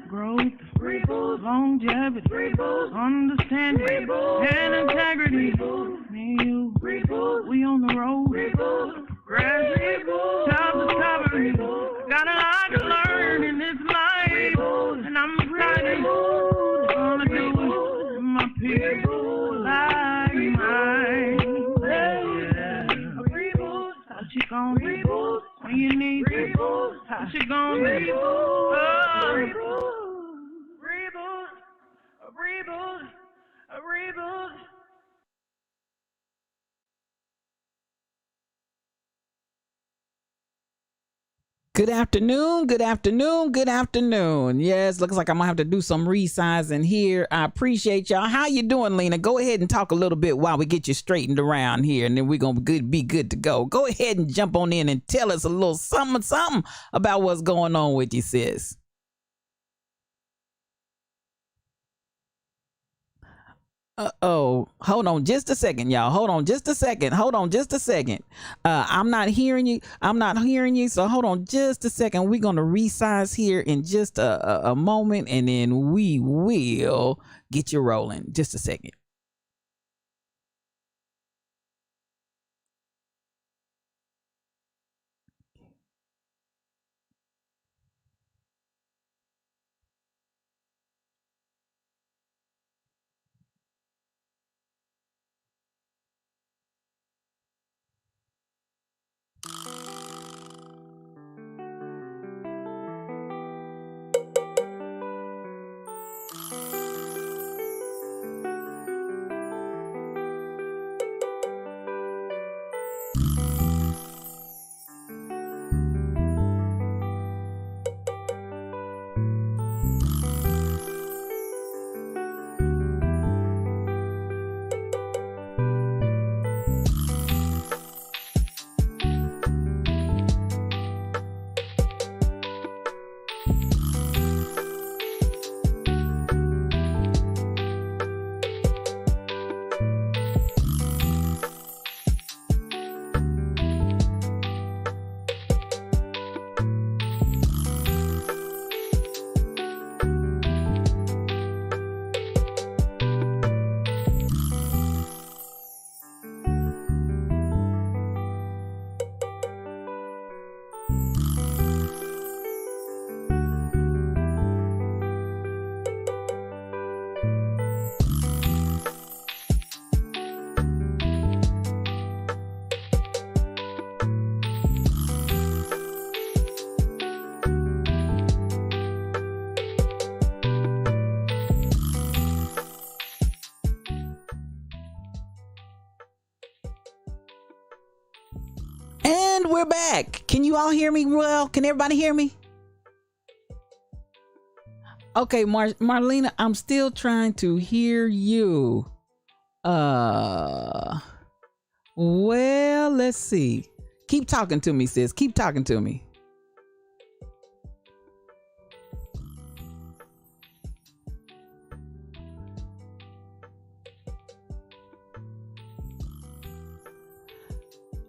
Growth, longevity, understanding, and integrity. Me and you, we on the road. Graduate, self-discovery. Got a lot to learn in this life, and I'm excited. Gonna do it with my people, like mine. What you gonna be when you need to? What you gonna be? A reboot. Good afternoon. Yes, looks like I'm gonna have to do some resizing here. I appreciate y'all. How you doing, Lena? Go ahead and talk a little bit while we get you straightened around here, and then we're gonna be good to go. Go ahead and jump on in and tell us a little something about what's going on with you, sis. Oh, hold on just a second, y'all. Hold on just a second. I'm not hearing you. So hold on just a second. We're going to resize here in just a moment, and then we will get you rolling. Just a second. And we're back. Can you all hear me well? Can everybody hear me? Okay, Marlena, I'm still trying to hear you. Well, let's see. Keep talking to me, sis. Keep talking to me.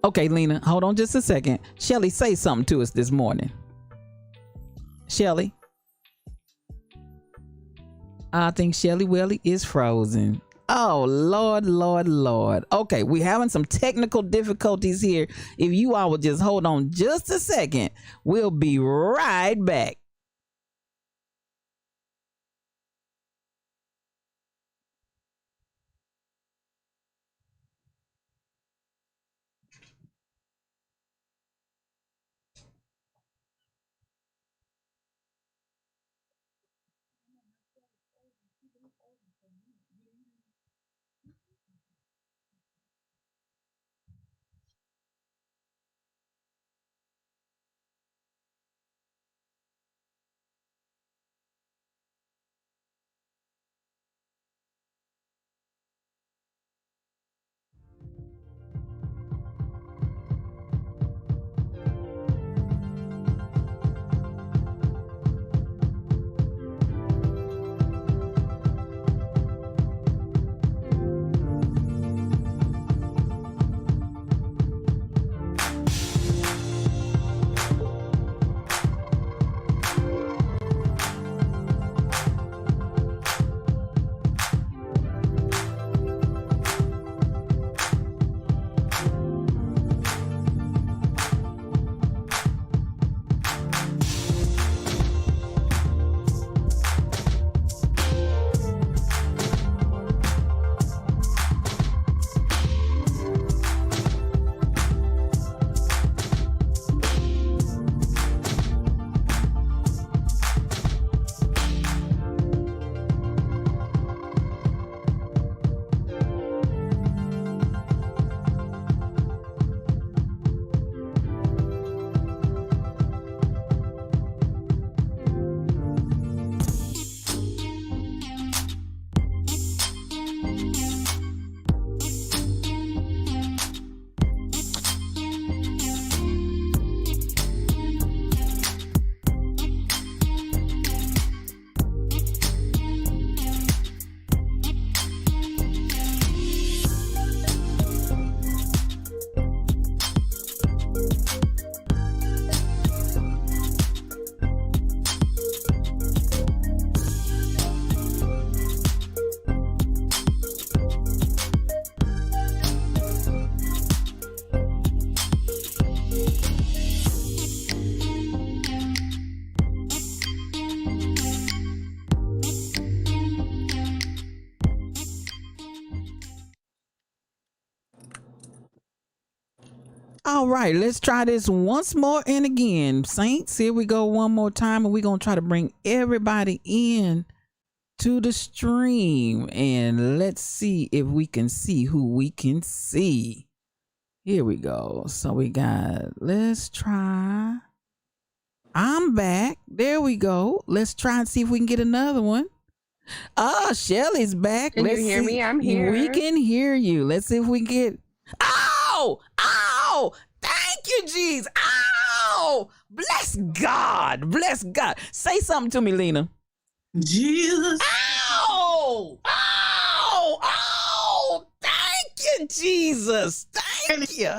Okay, Lena, hold on just a second. Shelly, say something to us this morning. Shelly. I think Shelly Welly is frozen. Oh, Lord. Okay, we're having some technical difficulties here. If you all would just hold on just a second, we'll be right back. All right, let's try this once more and again. Saints, here we go one more time, and we're going to try to bring everybody in to the stream. And let's see if we can see who we can see. Here we go. So we got, let's try. I'm back. There we go. Let's try and see if we can get another one. Shelly's back. Can Let's you hear see. me? I'm here. We can hear you. Let's see if we can get. Ow! Ow! Thank you, jeez. Ow! Bless God. Bless God. Say something to me, Lena. Jesus. Ow! Ow! Ow! Thank you, Jesus. Thank you.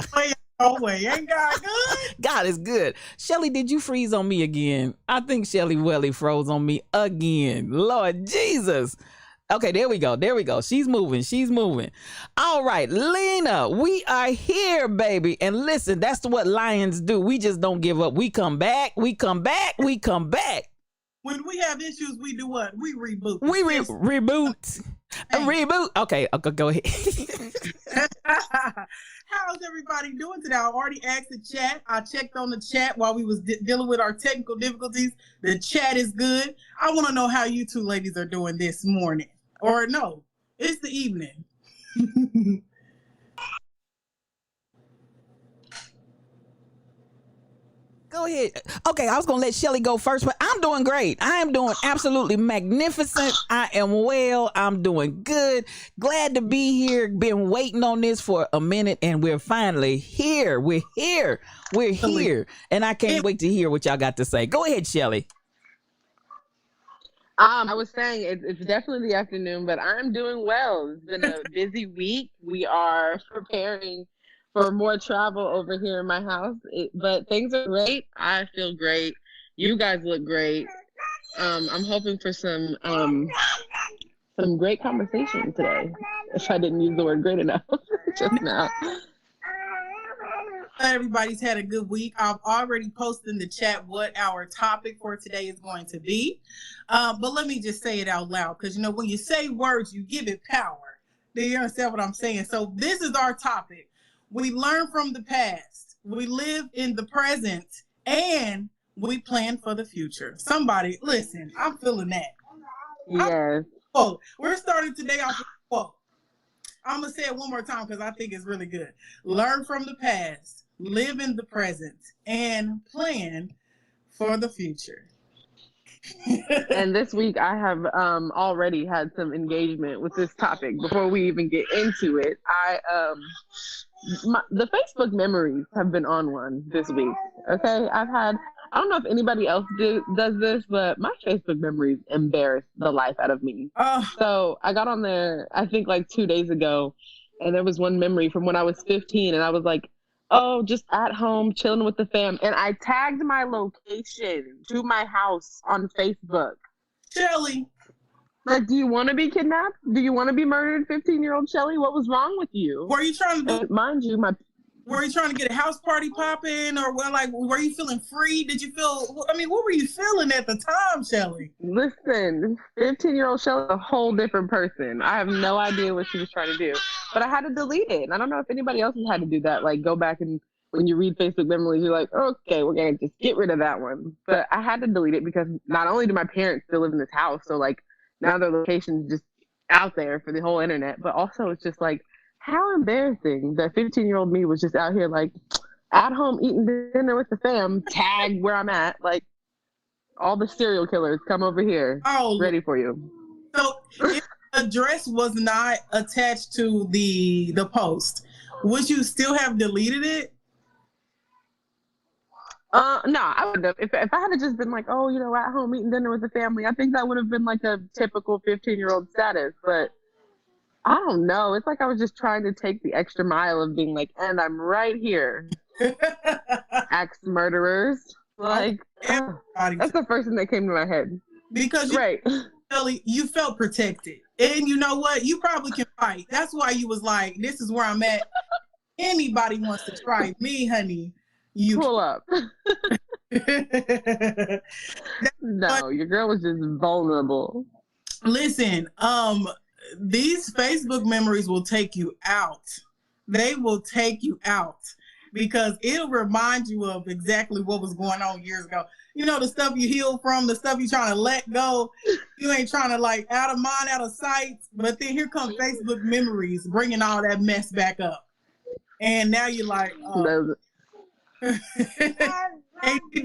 Oh, wait, ain't God good? God is good. Shelly, did you freeze on me again? I think Shelly Welly froze on me again. Lord Jesus. Okay, there we go. There we go. She's moving. She's moving. All right, Lena, we are here, baby. And listen, that's what lions do. We just don't give up. We come back. We come back. We come back. When we have issues, we do what? We reboot. We reboot. Hey. Reboot. Okay, go ahead. How's everybody doing today? I already asked the chat. I checked on the chat while we was dealing with our technical difficulties. The chat is good. I want to know how you two ladies are doing this morning. Or no, it's the evening. Go ahead. Okay, I was going to let Shelly go first, but I'm doing great. I am doing absolutely magnificent. I am well. I'm doing good. Glad to be here. Been waiting on this for a minute, and we're finally here. We're here. We're here. And I can't wait to hear what y'all got to say. Go ahead, Shelly. I was saying it's definitely the afternoon, but I'm doing well. It's been a busy week. We are preparing for more travel over here in my house, but things are great. I feel great. You guys look great. I'm hoping for some great conversation today. If I didn't use the word great enough just now. Everybody's had a good week. I've already posted in the chat what our topic for today is going to be. But let me just say it out loud, because you know when you say words, you give it power. Do you understand what I'm saying? So this is our topic. We learn from the past, we live in the present, and we plan for the future. Somebody, listen, I'm feeling that. Yes. Oh, we're starting today off with a quote. I'm going to say it one more time because I think it's really good. Learn from the past, live in the present, and plan for the future. And this week I have already had some engagement with this topic. Before we even get into it, the Facebook memories have been on one this week. Okay, I don't know if anybody else does this, but my Facebook memories embarrassed the life out of me. So I got on there, I think like 2 days ago, and there was one memory from when I was 15, and I was like, oh, just at home, chilling with the fam. And I tagged my location to my house on Facebook. Shelly. Like, do you want to be kidnapped? Do you want to be murdered, 15-year-old Shelly? What was wrong with you? Were you trying to mind you, were you trying to get a house party popping, or were you feeling free? Did you feel? I mean, what were you feeling at the time, Shelly? Listen, 15-year-old Shelly, a whole different person. I have no idea what she was trying to do, but I had to delete it. And I don't know if anybody else has had to do that. Like, go back and when you read Facebook memories, you're like, okay, we're gonna just get rid of that one. But I had to delete it because not only do my parents still live in this house, so like now their location's just out there for the whole internet, but also it's just like, how embarrassing that 15-year-old me was just out here like at home eating dinner with the fam, tagged where I'm at, like all the serial killers come over here, ready for you. So if the address was not attached to the post, would you still have deleted it? No, I would have. If I had just been like, oh, you know, at home eating dinner with the family, I think that would have been like a typical 15-year-old status. But I don't know. It's like I was just trying to take the extra mile of being like, and I'm right here. Axe murderers. Like, that's the first thing that came to my head. Because you felt protected. And you know what? You probably can fight. That's why you was like, this is where I'm at. Anybody wants to try me, honey. You pull up. No, your girl was just vulnerable. Listen, these Facebook memories will take you out. They will take you out. because it'll remind you of exactly what was going on years ago. You know, the stuff you heal from, the stuff you're trying to let go. You ain't trying to like out of mind, out of sight. But then here comes Facebook memories, bringing all that mess back up. And now you're like, oh. Hey, do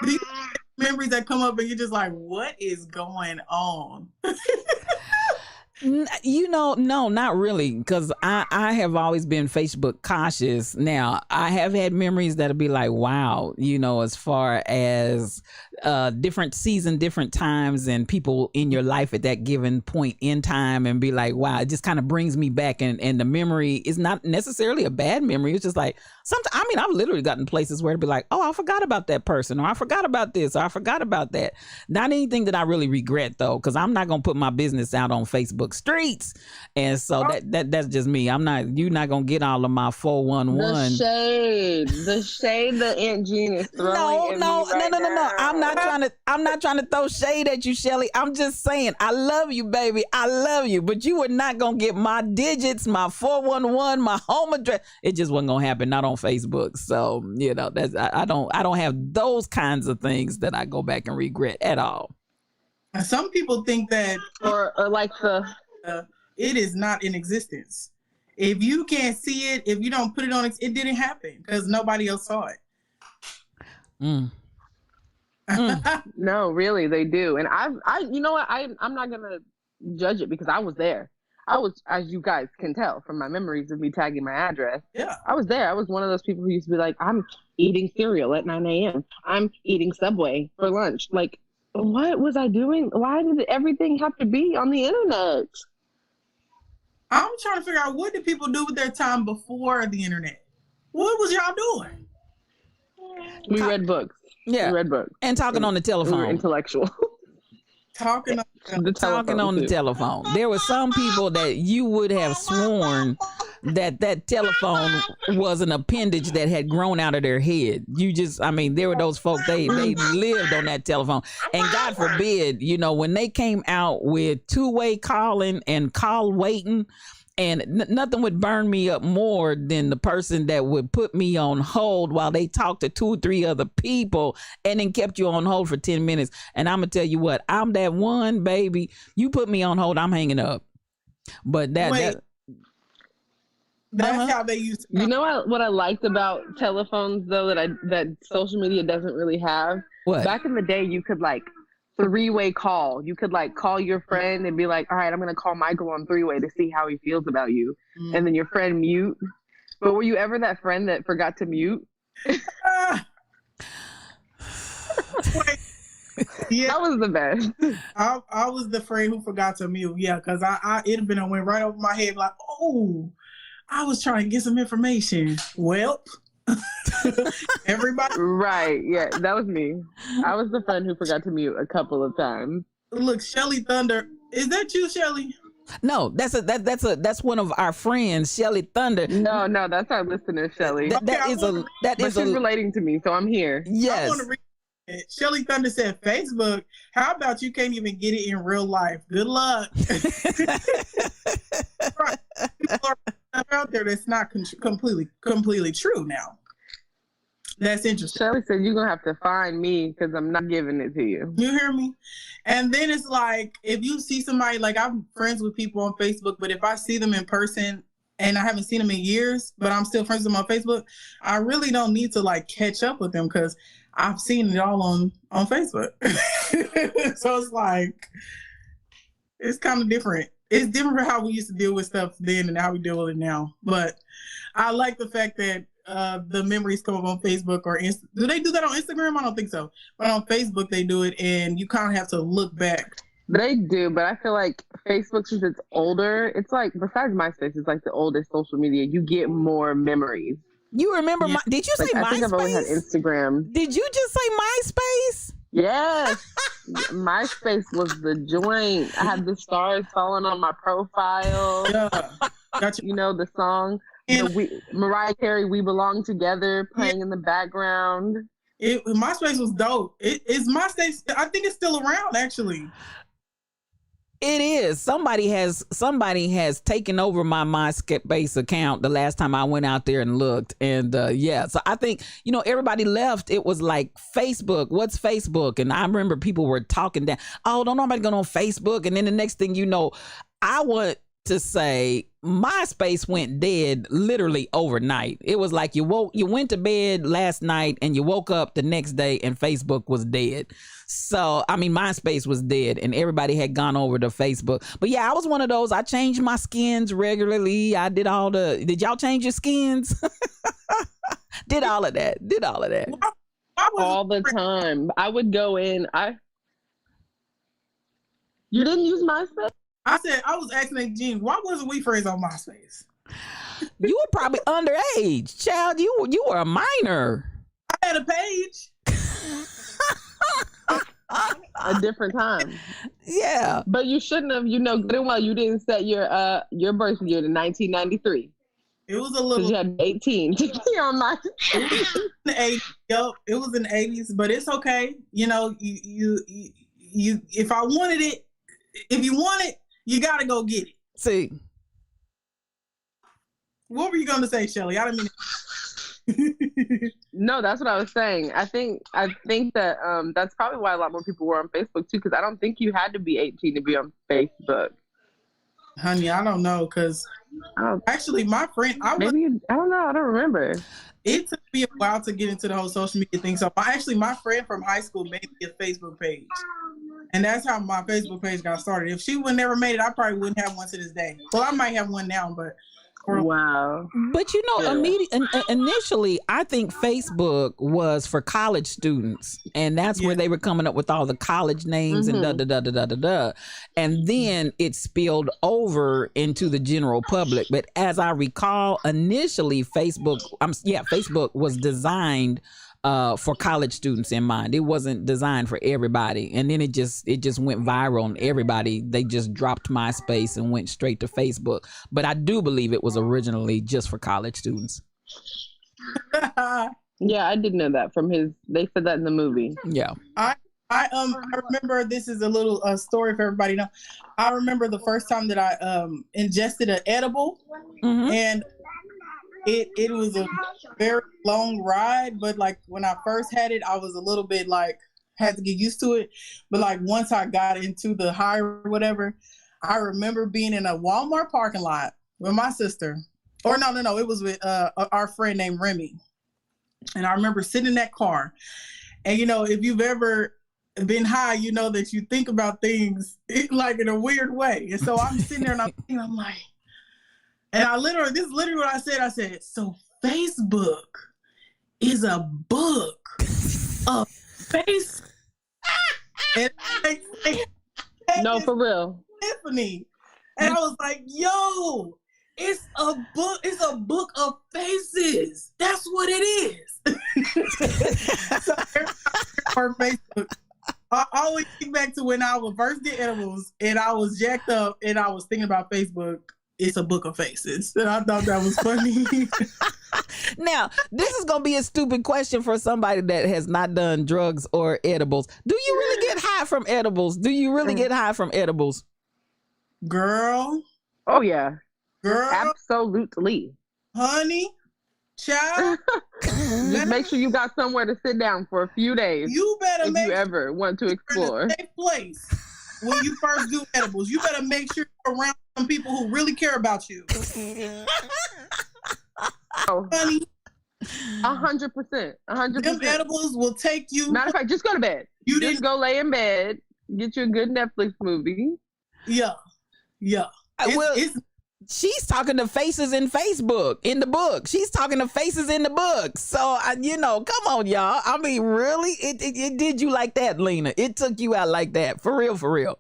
you memories that come up and you're just like, what is going on? You know, no, not really, because I have always been Facebook cautious. Now, I have had memories that'll be like, wow, you know, as far as different season, different times, and people in your life at that given point in time, and be like, wow, it just kind of brings me back. And the memory is not necessarily a bad memory. It's just like, sometimes, I mean, I've literally gotten places where it'd be like, oh, I forgot about that person, or I forgot about this, or I forgot about that. Not anything that I really regret, though, because I'm not going to put my business out on Facebook streets. And so that's just me. You're not going to get all of my 411. The shade that Aunt Jean is throwing. No. I'm not trying to throw shade at you, Shelly. I'm just saying, I love you, baby. I love you, but you were not going to get my digits, my 411, my home address. It just wasn't going to happen. Not on Facebook. So, you know, that's, I don't have those kinds of things that I go back and regret at all. Some people think that, or like it is not in existence. If you can't see it, if you don't put it on, it didn't happen because nobody else saw it. No, really, they do. And you know what? I'm not gonna judge it because I was there. I was, as you guys can tell from my memories of me tagging my address. Yeah, I was there. I was one of those people who used to be like, I'm eating cereal at 9 a.m. I'm eating Subway for lunch. Like, what was I doing? Why did everything have to be on the internet? I'm trying to figure out, what did people do with their time before the internet? What was y'all doing? We read books. Yeah, we read books and talking on the telephone. We were intellectual. Talking on the telephone. There were some people that you would have sworn that telephone was an appendage that had grown out of their head. There were those folks, they lived on that telephone. And God forbid, you know, when they came out with two-way calling and call waiting, and nothing would burn me up more than the person that would put me on hold while they talked to 2 or 3 other people and then kept you on hold for 10 minutes. And I'm going to tell you what, I'm that one, baby. You put me on hold, I'm hanging up. But that's how they used to. You know what I liked about telephones, though, that social media doesn't really have? What? Back in the day, you could, like, 3-way call. You could like call your friend and be like, all right, I'm gonna call Michael on 3-way to see how he feels about you. And then your friend mute. But were you ever that friend that forgot to mute? Yeah, that was the best. I was the friend who forgot to mute. Yeah, because it'd been went right over my head like, oh, I was trying to get some information. Well, everybody. Right. Yeah, that was me. I was the friend who forgot to mute a couple of times. Look, Shelly Thunder. Is that you, Shelly? No, that's one of our friends, Shelly Thunder. No, that's our listener, Shelly. She's relating to me, so I'm here. Yes. I want to read it. Shelly Thunder said, Facebook, how about you can't even get it in real life? Good luck. Right. People are out there that's not completely true now. That's interesting. Shelly said, you're going to have to find me because I'm not giving it to you. You hear me? And then it's like, if you see somebody, like I'm friends with people on Facebook, but if I see them in person and I haven't seen them in years, but I'm still friends with them on Facebook, I really don't need to like catch up with them because I've seen it all on Facebook. So it's like, it's kind of different. It's different from how we used to deal with stuff then and how we deal with it now. But I like the fact that the memories come up on Facebook or do they do that on Instagram? I don't think so. But on Facebook they do it, and you kind of have to look back. They do, but I feel like Facebook, since it's older, it's like, besides MySpace, it's like the oldest social media. You get more memories. You remember? Yeah. Did you say MySpace? I think I've only had Instagram. Did you just say MySpace? Yes. MySpace was the joint. I had the stars falling on my profile. Yeah. Gotcha. You know the song, Mariah Carey, "We Belong Together," playing in the background. MySpace was dope. Is MySpace? I think it's still around, actually. It is. Somebody has taken over my MySpace account the last time I went out there and looked. And yeah, so I think, everybody left. It was like Facebook. What's Facebook? And I remember people were talking down. Oh, don't nobody go on Facebook. And then the next thing you know, I want to say MySpace went dead literally overnight. It was like you went to bed last night and you woke up the next day and Facebook was dead. So, I mean, MySpace was dead and everybody had gone over to Facebook. But yeah, I was one of those. I changed my skins regularly. I did did y'all change your skins? Did all of that. All the time. I would go in. You didn't use MySpace? I said, I was asking Jean, why wasn't we friends on MySpace? You were probably underage. Child, you were a minor. I had a page. A different time. Yeah. But you shouldn't have, good and well, you didn't set your birth year to 1993. It was a little. You had 18 to be on my. It was in the 80s. Yep, it was in the 80s, but it's okay. You if I wanted it, if you want it, you gotta go get it. See. What were you gonna say, Shelly? I didn't mean. No, that's what I was saying. I think that that's probably why a lot more people were on Facebook too, because I don't think you had to be 18 to be on Facebook. Honey, I don't know, because actually my friend, I don't know, I don't remember. It took me a while to get into the whole social media thing. So my friend from high school made me a Facebook page. And that's how my Facebook page got started. If she would never made it, I probably wouldn't have one to this day. Well, I might have one now, but wow. But initially, I think Facebook was for college students, and that's where they were coming up with all the college names and da. And then it spilled over into the general public. But as I recall, initially Facebook was designed for college students in mind. It wasn't designed for everybody. And then it just went viral and everybody, they just dropped MySpace and went straight to Facebook. But I do believe it was originally just for college students. Yeah, I did know that they said that in the movie. Yeah. I remember, this is a little story for everybody to know. I remember the first time that I ingested an edible, and it was a very long ride, but like when I first had it, I was a little bit like, had to get used to it. But like once I got into the high or whatever, I remember being in a Walmart parking lot with my sister. Or no, it was with our friend named Remy. And I remember sitting in that car. And if you've ever been high, you know that you think about things like in a weird way. And so I'm sitting there and I'm like, and this is literally what I said. I said, so Facebook is a book of face. No, for real. Tiffany. And I was like, yo, it's a book. It's a book of faces. That's what it is. So for Facebook, I always think back to when I was first did edibles and I was jacked up and I was thinking about Facebook. It's a book of faces. And I thought that was funny. Now, this is going to be a stupid question for somebody that has not done drugs or edibles. Do you really get high from edibles? Girl. Oh, yeah. Girl. Absolutely. Honey. Child. Just make sure you got somewhere to sit down for a few days. You better if you ever want to explore. In a safe place when you first do edibles. You better make sure you're around some people who really care about you. Oh, honey. 100%. 100%. Them edibles will take you. Matter of fact, just go to bed. You just go lay in bed, get you a good Netflix movie. Yeah. She's talking to faces in Facebook, in the book. She's talking to faces in the book. So, come on, y'all. I mean, really? It did you like that, Lena? It took you out like that. For real, for real.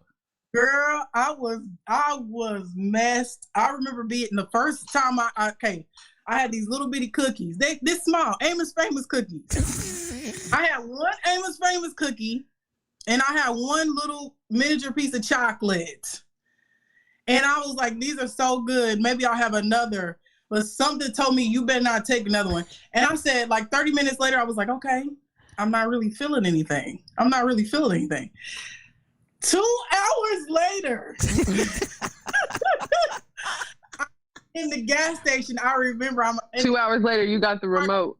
Girl, I was messed. I remember being the first time I had these little bitty cookies. This small, Amos Famous cookies. I had one Amos Famous cookie, and I had one little miniature piece of chocolate. And I was like, these are so good. Maybe I'll have another. But something told me, you better not take another one. And I said, like 30 minutes later, I was like, okay, I'm not really feeling anything. 2 hours later, in the gas station, I remember 2 hours later, you got the remote.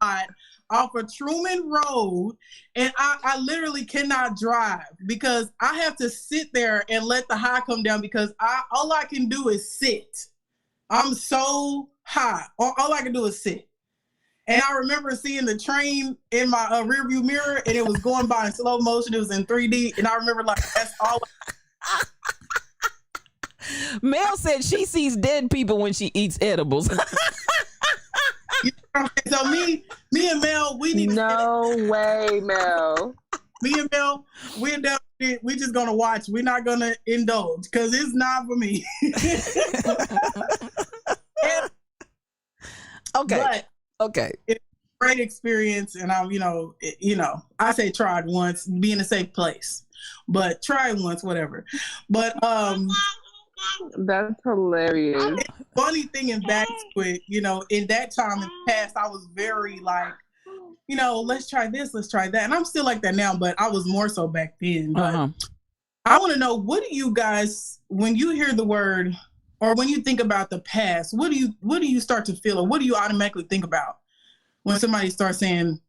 Off of Truman Road, and I literally cannot drive because I have to sit there and let the high come down because all I can do is sit. I'm so high. All I can do is sit. And I remember seeing the train in my rearview mirror, and it was going by in slow motion. It was in 3D, and I remember like that's all. Mel said she sees dead people when she eats edibles. So me and Mel, we need No way, Mel. me and Mel, we just gonna watch. We're not gonna indulge because it's not for me. Okay. Okay. It's a great experience, and I'm, I say try it once, be in a safe place, but try it once, whatever. But That's hilarious. funny thing in back to it, in that time in the past, I was very like, let's try this, let's try that, and I'm still like that now, but I was more so back then. But I want to know, what do you guys, when you hear the word, or when you think about the past, what do you start to feel, or what do you automatically think about when somebody starts saying,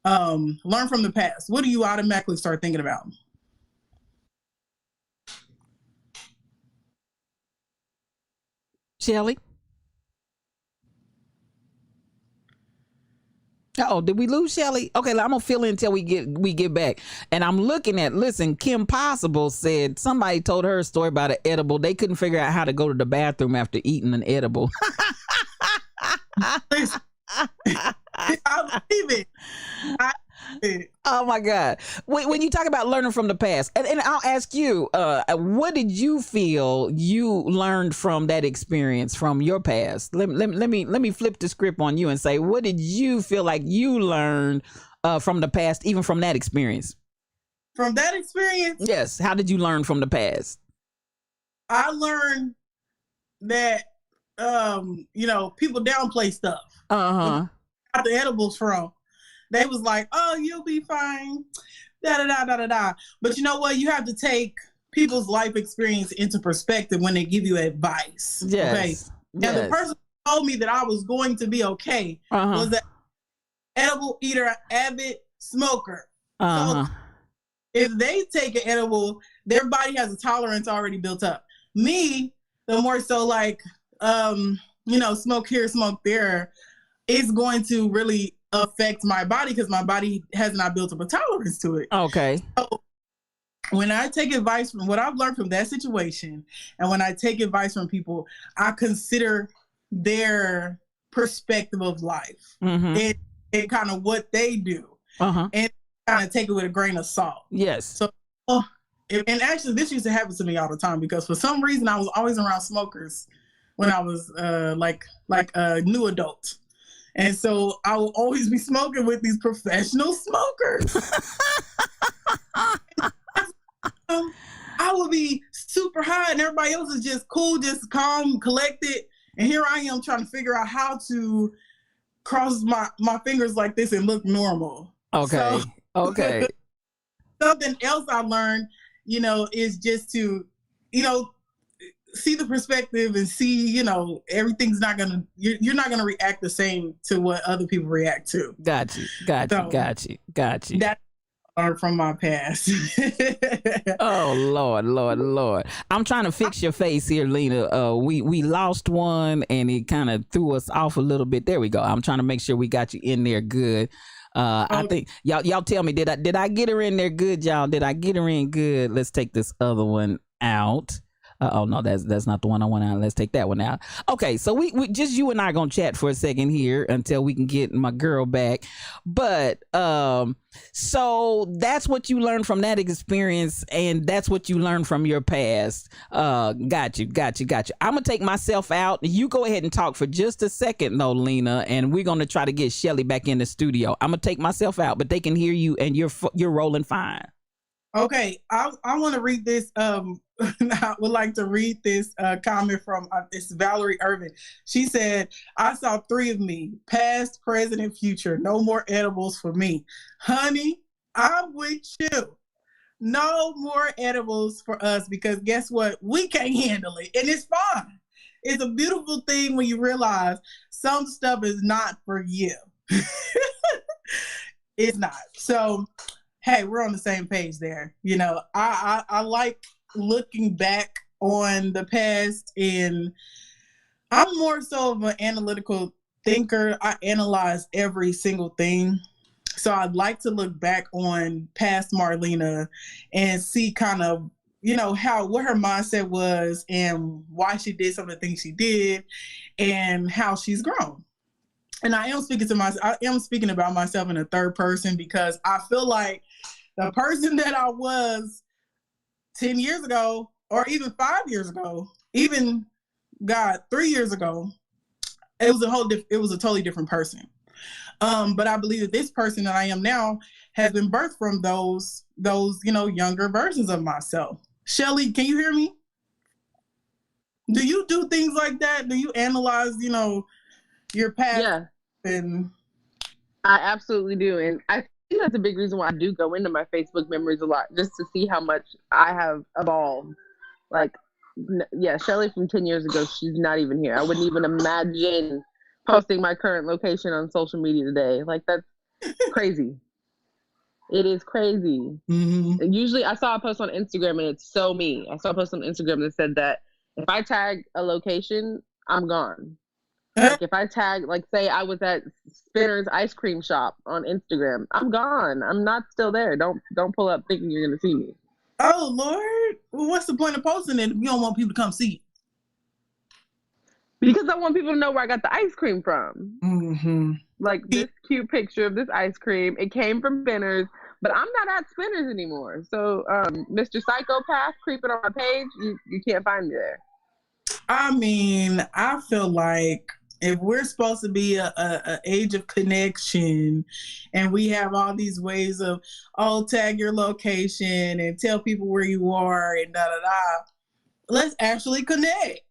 learn from the past? What do you automatically start thinking about? Shelly? Oh, did we lose Shelly? Okay, I'm gonna fill in until we get back. And I'm looking at, listen, Kim Possible said somebody told her a story about an edible. They couldn't figure out how to go to the bathroom after eating an edible. I believe it. Oh my God. When you talk about learning from the past, and I'll ask you, what did you feel you learned from that experience from your past? Let me flip the script on you and say, what did you feel like you learned from the past, even from that experience? From that experience? Yes. How did you learn from the past? I learned that, people downplay stuff. Uh-huh. Got the edibles from. They was like, oh, you'll be fine, da-da-da-da-da-da. But you know what? You have to take people's life experience into perspective when they give you advice. Yes. Okay? Yes. And the person who told me that I was going to be okay was that edible eater, avid smoker. So if they take an edible, their body has a tolerance already built up. Me, the more so like, smoke here, smoke there, it's going to really affect my body because my body has not built up a tolerance to it. Okay. So when I take advice from what I've learned from that situation, and when I take advice from people, I consider their perspective of life and kind of what they do, and kind of take it with a grain of salt. Yes. So, and actually, this used to happen to me all the time because for some reason I was always around smokers when I was like a new adult. And so I will always be smoking with these professional smokers. I will be super high and everybody else is just cool, just calm, collected. And here I am trying to figure out how to cross my fingers like this and look normal. Okay. Okay. Something else I learned, is just to, see the perspective and see, everything's not gonna, you're not gonna react the same to what other people react to. Got you. That are from my past. Oh Lord. I'm trying to fix your face here, Lena. We lost one and it kind of threw us off a little bit. There we go. I'm trying to make sure we got you in there good. I think y'all tell me, did I get her in there good, y'all? Did I get her in good? Let's take this other one out. Oh no, that's not the one I want out. Let's take that one out. Okay, so we just you and I are gonna chat for a second here until we can get my girl back. But so that's what you learned from that experience, and that's what you learned from your past. Got you. I'm gonna take myself out. You go ahead and talk for just a second though, Lena, and we're gonna try to get Shelly back in the studio. I'm gonna take myself out, but they can hear you, and you're rolling fine. Okay, I want to read this. I would like to read this comment from it's Valerie Irvin. She said, I saw 3 of me, past, present, and future. No more edibles for me. Honey, I'm with you. No more edibles for us because guess what? We can't handle it. And it's fine. It's a beautiful thing when you realize some stuff is not for you. It's not. So, hey, we're on the same page there. You know, I like looking back on the past, and I'm more so of an analytical thinker. I analyze every single thing. So I'd like to look back on past Marlena and see kind of, you know, what her mindset was and why she did some of the things she did and how she's grown. And I am speaking about myself in a third person because I feel like the person that I was 10 years ago, or even 5 years ago, even 3 years ago, it was a totally different person. But I believe that this person that I am now has been birthed from those, you know, younger versions of myself. Shelly, can you hear me? Do you do things like that? Do you analyze, you know, your past? Yeah, And I absolutely do. And I think that's a big reason why I do go into my Facebook memories a lot, just to see how much I have evolved. Like, yeah, Shelly from 10 years ago, she's not even here. I wouldn't even imagine posting my current location on social media today. Like, that's crazy. It is crazy. mm-hmm. And usually I saw a post on Instagram and it's so me. I saw a post on Instagram that said that if I tag a location, I'm gone. Like if I tag, like say I was at Spinner's ice cream shop on Instagram, I'm gone. I'm not still there. Don't pull up thinking you're gonna see me. Oh Lord, well, what's the point of posting it if you don't want people to come see you? Because I want people to know where I got the ice cream from. Mm-hmm. Like this cute picture of this ice cream. It came from Spinner's, but I'm not at Spinner's anymore. So Mr. Psychopath creeping on my page, you can't find me there. I mean, I feel like if we're supposed to be a age of connection and we have all these ways of, tag your location and tell people where you are and let's actually connect.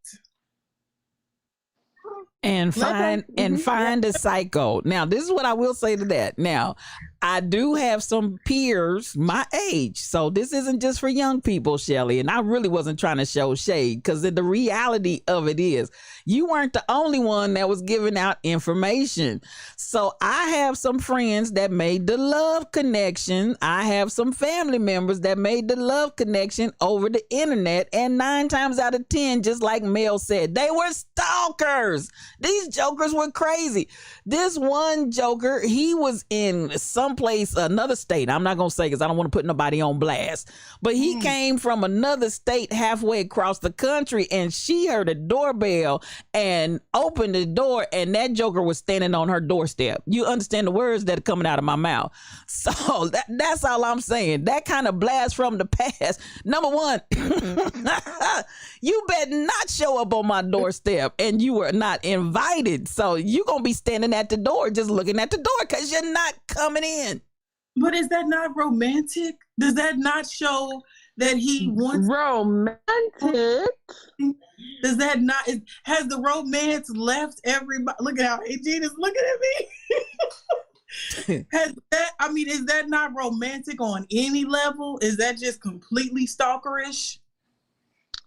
And find a psycho. Now, this is what I will say to that. Now, I do have some peers my age, so this isn't just for young people, Shelly. And I really wasn't trying to show shade because the reality of it is you weren't the only one that was giving out information. So I have some friends that made the love connection. I have some family members that made the love connection over the internet. And 9 times out of 10, just like Mel said, they were stalkers. These jokers were crazy. This one joker, he was in someplace, another state. I'm not going to say because I don't want to put nobody on blast. But he came from another state halfway across the country, and she heard a doorbell and opened the door, and that joker was standing on her doorstep. You understand the words that are coming out of my mouth. So that's all I'm saying. That kind of blast from the past. Number one, you better not show up on my doorstep, and you were not invited. So you're going to be standing at the door just looking at the door because you're not coming in. But is that not romantic? Does that not show that he wants romantic? Does that not, has the romance left everybody? Look at how Gina's looking at me. Is that not romantic on any level? Is that just completely stalkerish?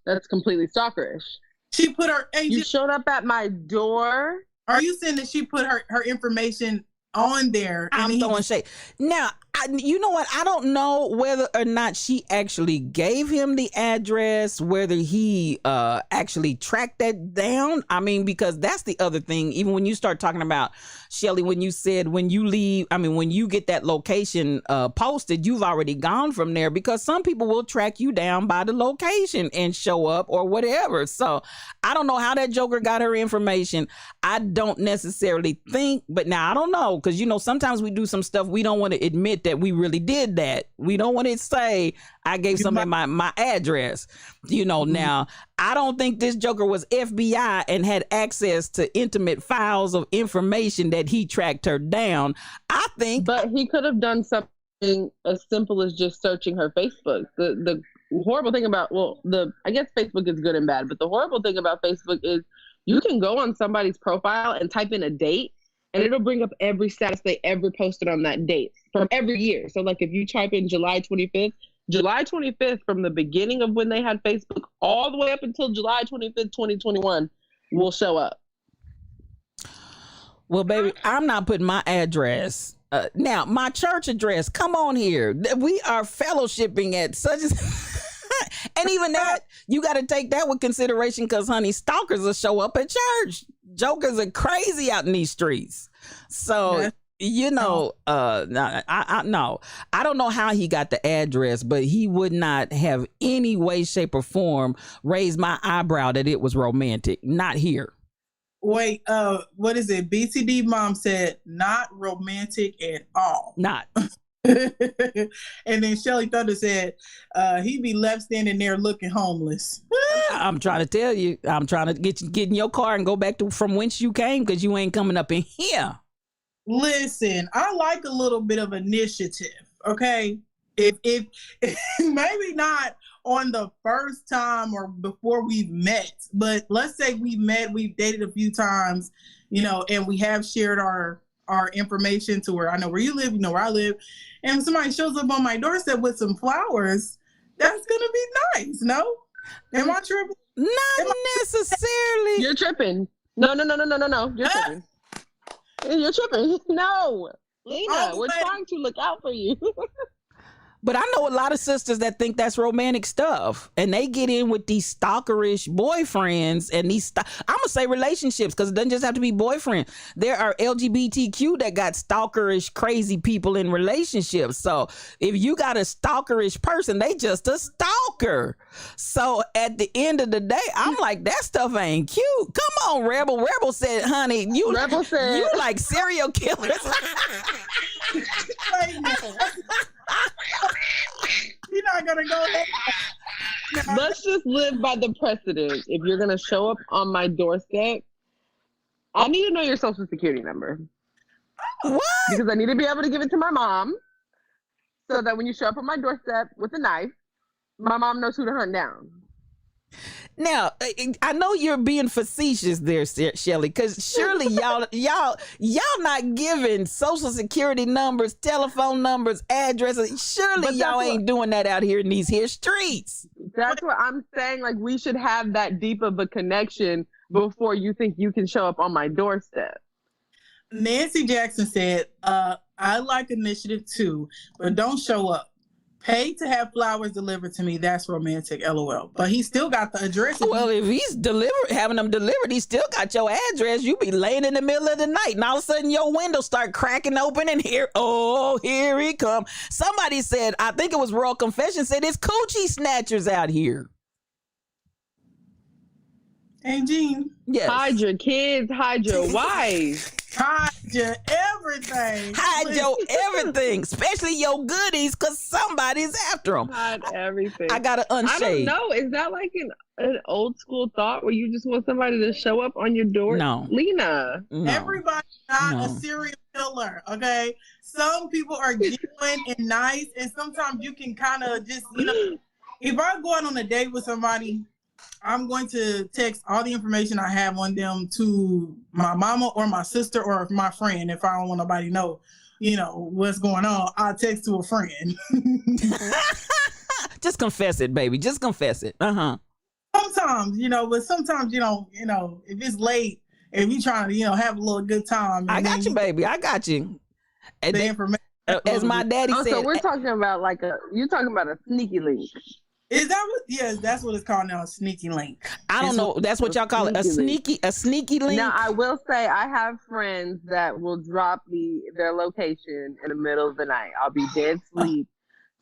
That's completely stalkerish. She put her agent. You showed up at my door. Are you saying that she put her information on there? I'm throwing shade. Now, you know what? I don't know whether or not she actually gave him the address, whether he actually tracked that down. I mean, because that's the other thing. Even when you start talking about, Shelly, when you said when you get that location posted, you've already gone from there, because some people will track you down by the location and show up or whatever. So I don't know how that joker got her information. I don't necessarily think, but now I don't know, because sometimes we do some stuff we don't want to admit that we really did that. We don't want to say I gave somebody my address. Now I don't think this joker was FBI and had access to intimate files of information that he tracked her down. But he could have done something as simple as just searching her Facebook. The horrible thing about, I guess Facebook is good and bad, but the horrible thing about Facebook is you can go on somebody's profile and type in a date, and it'll bring up every status they ever posted on that date from every year. So like if you type in July 25th, July 25th, from the beginning of when they had Facebook all the way up until July 25th, 2021, will show up. Well, baby, I'm not putting my address. Now, my church address, come on here. We are fellowshipping at such as... And even that, you got to take that with consideration because, honey, stalkers will show up at church. Jokers are crazy out in these streets. So, you know, no, I don't know how he got the address, but he would not have any way, shape, or form raised my eyebrow that it was romantic. Not here. Wait, what is it? BTD mom said not romantic at all. Not. And then Shelly Thunder said he'd be left standing there looking homeless. I'm trying to tell you, I'm trying to get in your car and go back to from whence you came because you ain't coming up in here. Listen, I like a little bit of initiative. Okay, if maybe not on the first time or before we've met, but let's say we've met, we've dated a few times, you know, and we have shared our information to where I know where you live, you know where I live, and if somebody shows up on my doorstep with some flowers, that's gonna be nice. No, am I tripping? Not necessarily. You're tripping. No. You're tripping. You're tripping. No, Lena, we're trying to look out for you. But I know a lot of sisters that think that's romantic stuff, and they get in with these stalkerish boyfriends and these. I'm gonna say relationships because it doesn't just have to be boyfriend. There are LGBTQ that got stalkerish, crazy people in relationships. So if you got a stalkerish person, they just a stalker. So at the end of the day, I'm like, that stuff ain't cute. Come on, Rebel. Rebel said, "Honey, you like serial killers." You're not gonna go there. Let's just live by the precedent. If you're gonna show up on my doorstep, I need to know your social security number. What? Because I need to be able to give it to my mom, so that when you show up on my doorstep with a knife, my mom knows who to hunt down. Now, I know you're being facetious there, Shelly, because surely y'all not giving social security numbers, telephone numbers, addresses. Surely y'all ain't doing that out here in these here streets. That's what I'm saying. Like, we should have that deep of a connection before you think you can show up on my doorstep. Nancy Jackson said, I like initiative too, but don't show up. Pay to have flowers delivered to me. That's romantic, LOL. But he still got the address. Well, if he's having them delivered, he still got your address. You be laying in the middle of the night, and all of a sudden your window start cracking open, and here he come. Somebody said, I think it was Royal Confession, said it's coochie snatchers out here. Hey, Jean. Yes. Hide your kids, hide your wife. Hide your everything. Hide your everything, especially your goodies, because somebody's after them. Hide everything. I got to unshade. I don't know. Is that like an old school thought where you just want somebody to show up on your door? No. Lena. No. Everybody's not a serial killer, okay? Some people are genuine and nice, and sometimes you can kind of just, you know, if I go out on a date with somebody, I'm going to text all the information I have on them to my mama or my sister or my friend. If I don't want nobody to know, you know, what's going on, I'll text to a friend. Just confess it, baby. Just confess it. Sometimes, you know, but sometimes, you know, if it's late, if you trying to, you know, have a little good time. I got you, baby. I got you. And the information. As my daddy said. So we're talking about you're talking about a sneaky link. Is that what? Yes, that's what it's called now, a sneaky link. I don't know. That's what y'all call it, a sneaky link. Now, I will say I have friends that will drop their location in the middle of the night. I'll be dead asleep.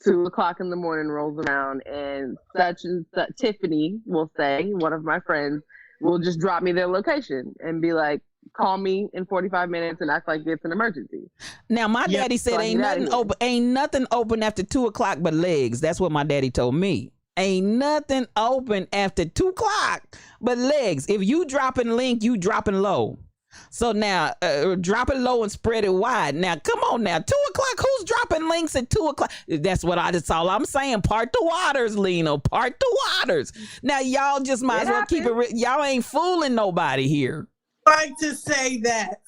2:00 in the morning rolls around, and such Tiffany will say, one of my friends, will just drop me their location and be like, call me in 45 minutes and act like it's an emergency. Now, my daddy said ain't nothing open after 2:00 but legs. That's what my daddy told me. Ain't nothing open after 2:00 but legs. If you dropping link, you dropping low. So now, drop it low and spread it wide. Now, come on now. 2:00, who's dropping links at 2:00? That's all I'm saying. Part the waters, Lena. Part the waters. Now, y'all just might as well keep it. Y'all ain't fooling nobody here. Like to say that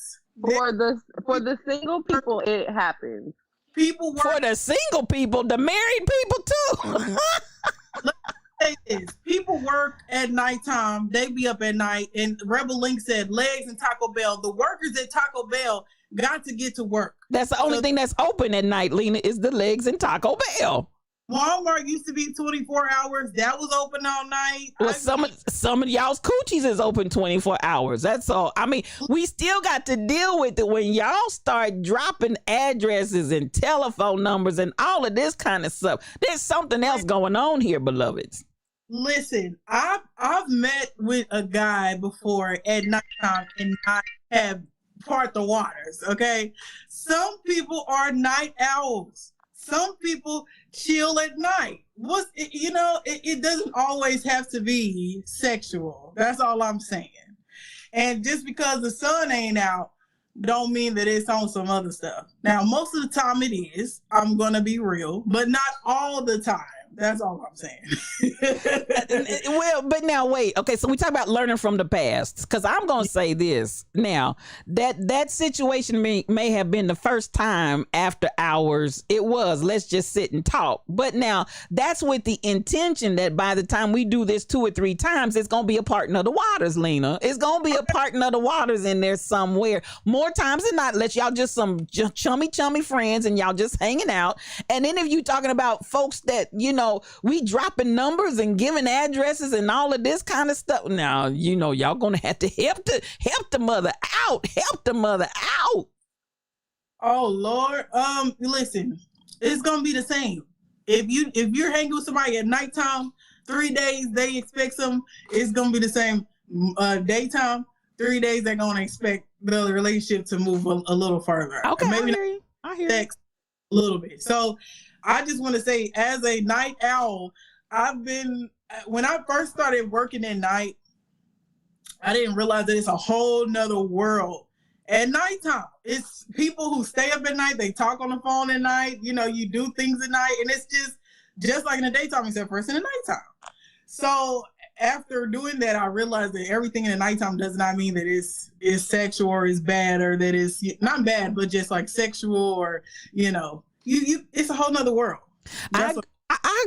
for the single people, it happens. People work. For the single people, the married people too. Say this. People work at nighttime. They be up at night. And Rebel Link said legs and Taco Bell. The workers at Taco Bell got to get to work. That's the only thing that's open at night, Lena, is the legs and Taco Bell. Walmart used to be 24 hours. That was open all night. Well, some of y'all's coochies is open 24 hours. That's all. I mean, we still got to deal with it when y'all start dropping addresses and telephone numbers and all of this kind of stuff. There's something else going on here, beloveds. Listen, I've met with a guy before at nighttime and not have part the waters. Okay, some people are night owls. Some people chill at night. It doesn't always have to be sexual. That's all I'm saying. And just because the sun ain't out, don't mean that it's on some other stuff. Now, most of the time it is. I'm gonna be real, but not all the time. That's all I'm saying. Well, but now wait. Okay, so we talk about learning from the past. Because I'm going to say this. Now, that situation may have been the first time after hours. It was, let's just sit and talk. But now, that's with the intention that by the time we do this 2 or 3 times, it's going to be a partner of the waters, Lena. It's going to be a partner of the waters in there somewhere. More times than not, let y'all just some chummy friends and y'all just hanging out. And then if you talking about folks that, we dropping numbers and giving addresses and all of this kind of stuff. Now, y'all gonna have to help the mother out. Help the mother out. Oh Lord. Listen, it's gonna be the same. If you're hanging with somebody at nighttime, 3 days they expect some. It's gonna be the same. Daytime, 3 days they're gonna expect the relationship to move a little further. Okay, and maybe I hear you. Sex a little bit. So I just want to say, as a night owl, when I first started working at night, I didn't realize that it's a whole nother world at nighttime. It's people who stay up at night, they talk on the phone at night, you do things at night, and it's just like in the daytime, except for it's in the nighttime. So after doing that, I realized that everything in the nighttime does not mean that it's sexual or is bad, or that it's not bad, but just like sexual, or, it's a whole nother world. I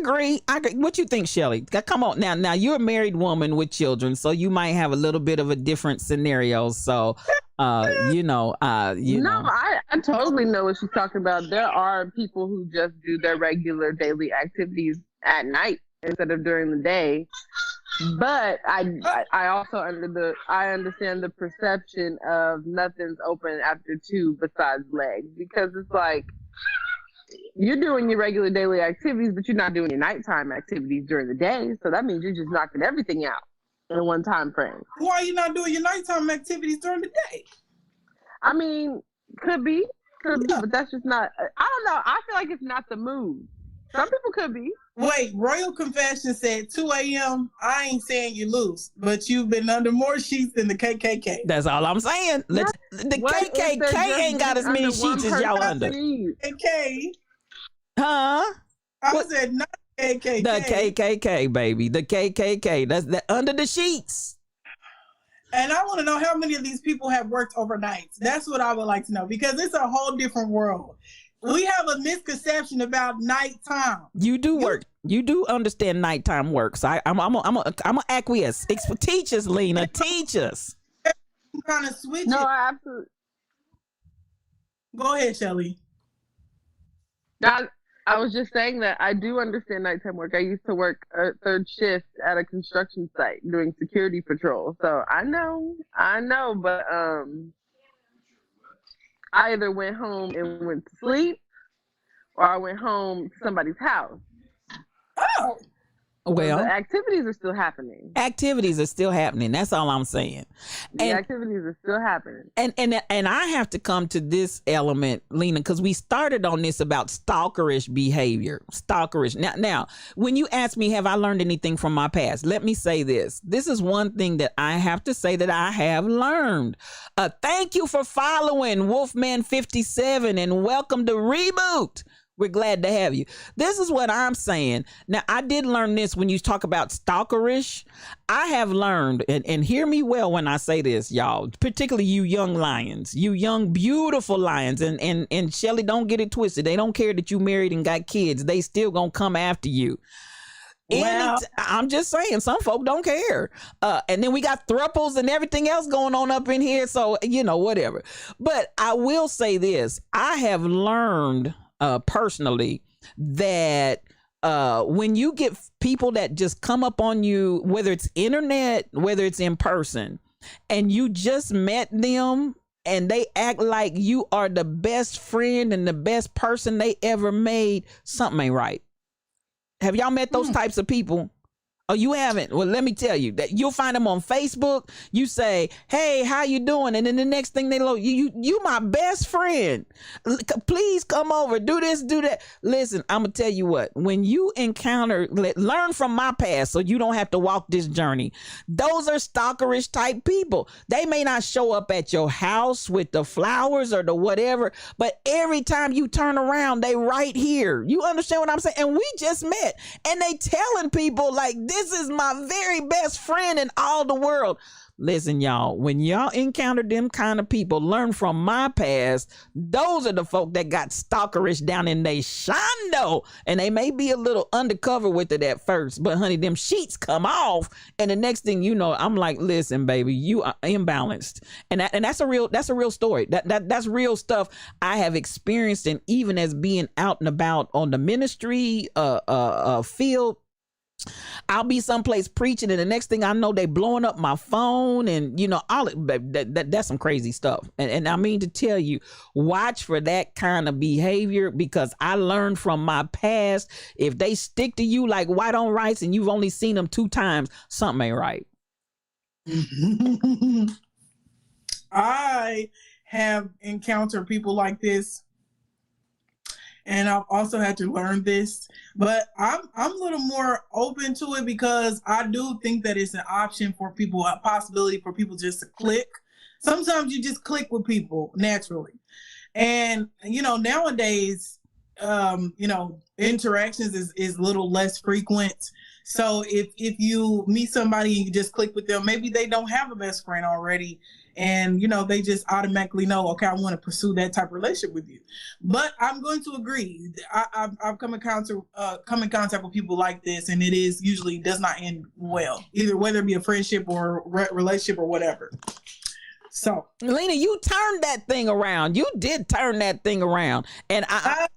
agree. What you think, Shelly? Come on now. You're a married woman with children, so you might have a little bit of a different scenario. So, No, I totally know what she's talking about. There are people who just do their regular daily activities at night instead of during the day. But I also understand the perception of nothing's open after 2 besides legs, because it's like, you're doing your regular daily activities, but you're not doing your nighttime activities during the day. So that means you're just knocking everything out in one time frame. Why are you not doing your nighttime activities during the day? I mean, could be, but that's just not, I don't know. I feel like it's not the move. Some people could be. Wait, Royal Confession said 2 a.m. I ain't saying you loose, but you've been under more sheets than the KKK. That's all I'm saying. The KKK ain't got as many sheets as y'all under. KKK. Huh? I said not KKK. The KKK, baby. The KKK. That's under the sheets. And I want to know how many of these people have worked overnight. That's what I would like to know, because it's a whole different world. We have a misconception about nighttime. You do work. You do understand nighttime work. So I'm a acquiesce. Teach us, Lena. Teach us. Kind of switch No, it. I absolutely. Go ahead, Shelly. I was just saying that I do understand nighttime work. I used to work a 3rd shift at a construction site doing security patrol. So I know, but I either went home and went to sleep, or I went home to somebody's house. Oh. Well, the activities are still happening. Activities are still happening. That's all I'm saying. Activities are still happening. And I have to come to this element, Lena, because we started on this about stalkerish behavior. Stalkerish. Now, when you ask me, have I learned anything from my past? Let me say this. This is one thing that I have to say that I have learned. Thank you for following Wolfman57 and welcome to Reboot. We're glad to have you. This is what I'm saying. Now, I did learn this when you talk about stalkerish. I have learned, and hear me well when I say this, y'all, particularly you young lions, you young, beautiful lions. And Shelly, don't get it twisted. They don't care that you married and got kids. They still gonna come after you. Well, I'm just saying, some folk don't care. And then we got thruples and everything else going on up in here. So, whatever. But I will say this. I have learned personally that when you get people that just come up on you, whether it's internet, whether it's in person, and you just met them and they act like you are the best friend and the best person they ever made, something ain't right. Have y'all met those types of people? Oh, you haven't? Well, let me tell you that you'll find them on Facebook. You say, "Hey, how you doing?" And then the next thing they know, you my best friend. Please come over, do this, do that. Listen, I'm gonna tell you what. When you encounter, learn from my past, so you don't have to walk this journey. Those are stalkerish type people. They may not show up at your house with the flowers or the whatever, but every time you turn around, they right here. You understand what I'm saying? And we just met, and they telling people like this is my very best friend in all the world. Listen, y'all, when y'all encounter them kind of people, learn from my past. Those are the folk that got stalkerish down in they shondo. And they may be a little undercover with it at first, but honey, them sheets come off. And the next thing you know, I'm like, listen, baby, you are imbalanced. And that's a real story. That's real stuff I have experienced. And even as being out and about on the ministry field, I'll be someplace preaching, and the next thing I know, they blowing up my phone, and all that's some crazy stuff. And I mean to tell you, watch for that kind of behavior, because I learned from my past. If they stick to you like white on rice, and you've only seen them 2 times, something ain't right. I have encountered people like this, and I've also had to learn this, but I'm a little more open to it, because I do think that it's an option for people, a possibility for people just to click. Sometimes you just click with people naturally. And, nowadays, interactions is a little less frequent. So if you meet somebody and you just click with them, maybe they don't have a best friend already, and they just automatically know, okay, I want to pursue that type of relationship with you. But I'm going to agree. I've come in contact with people like this, and it is usually does not end well, either whether it be a friendship or relationship or whatever. So, Lena, you turned that thing around. You did turn that thing around. And I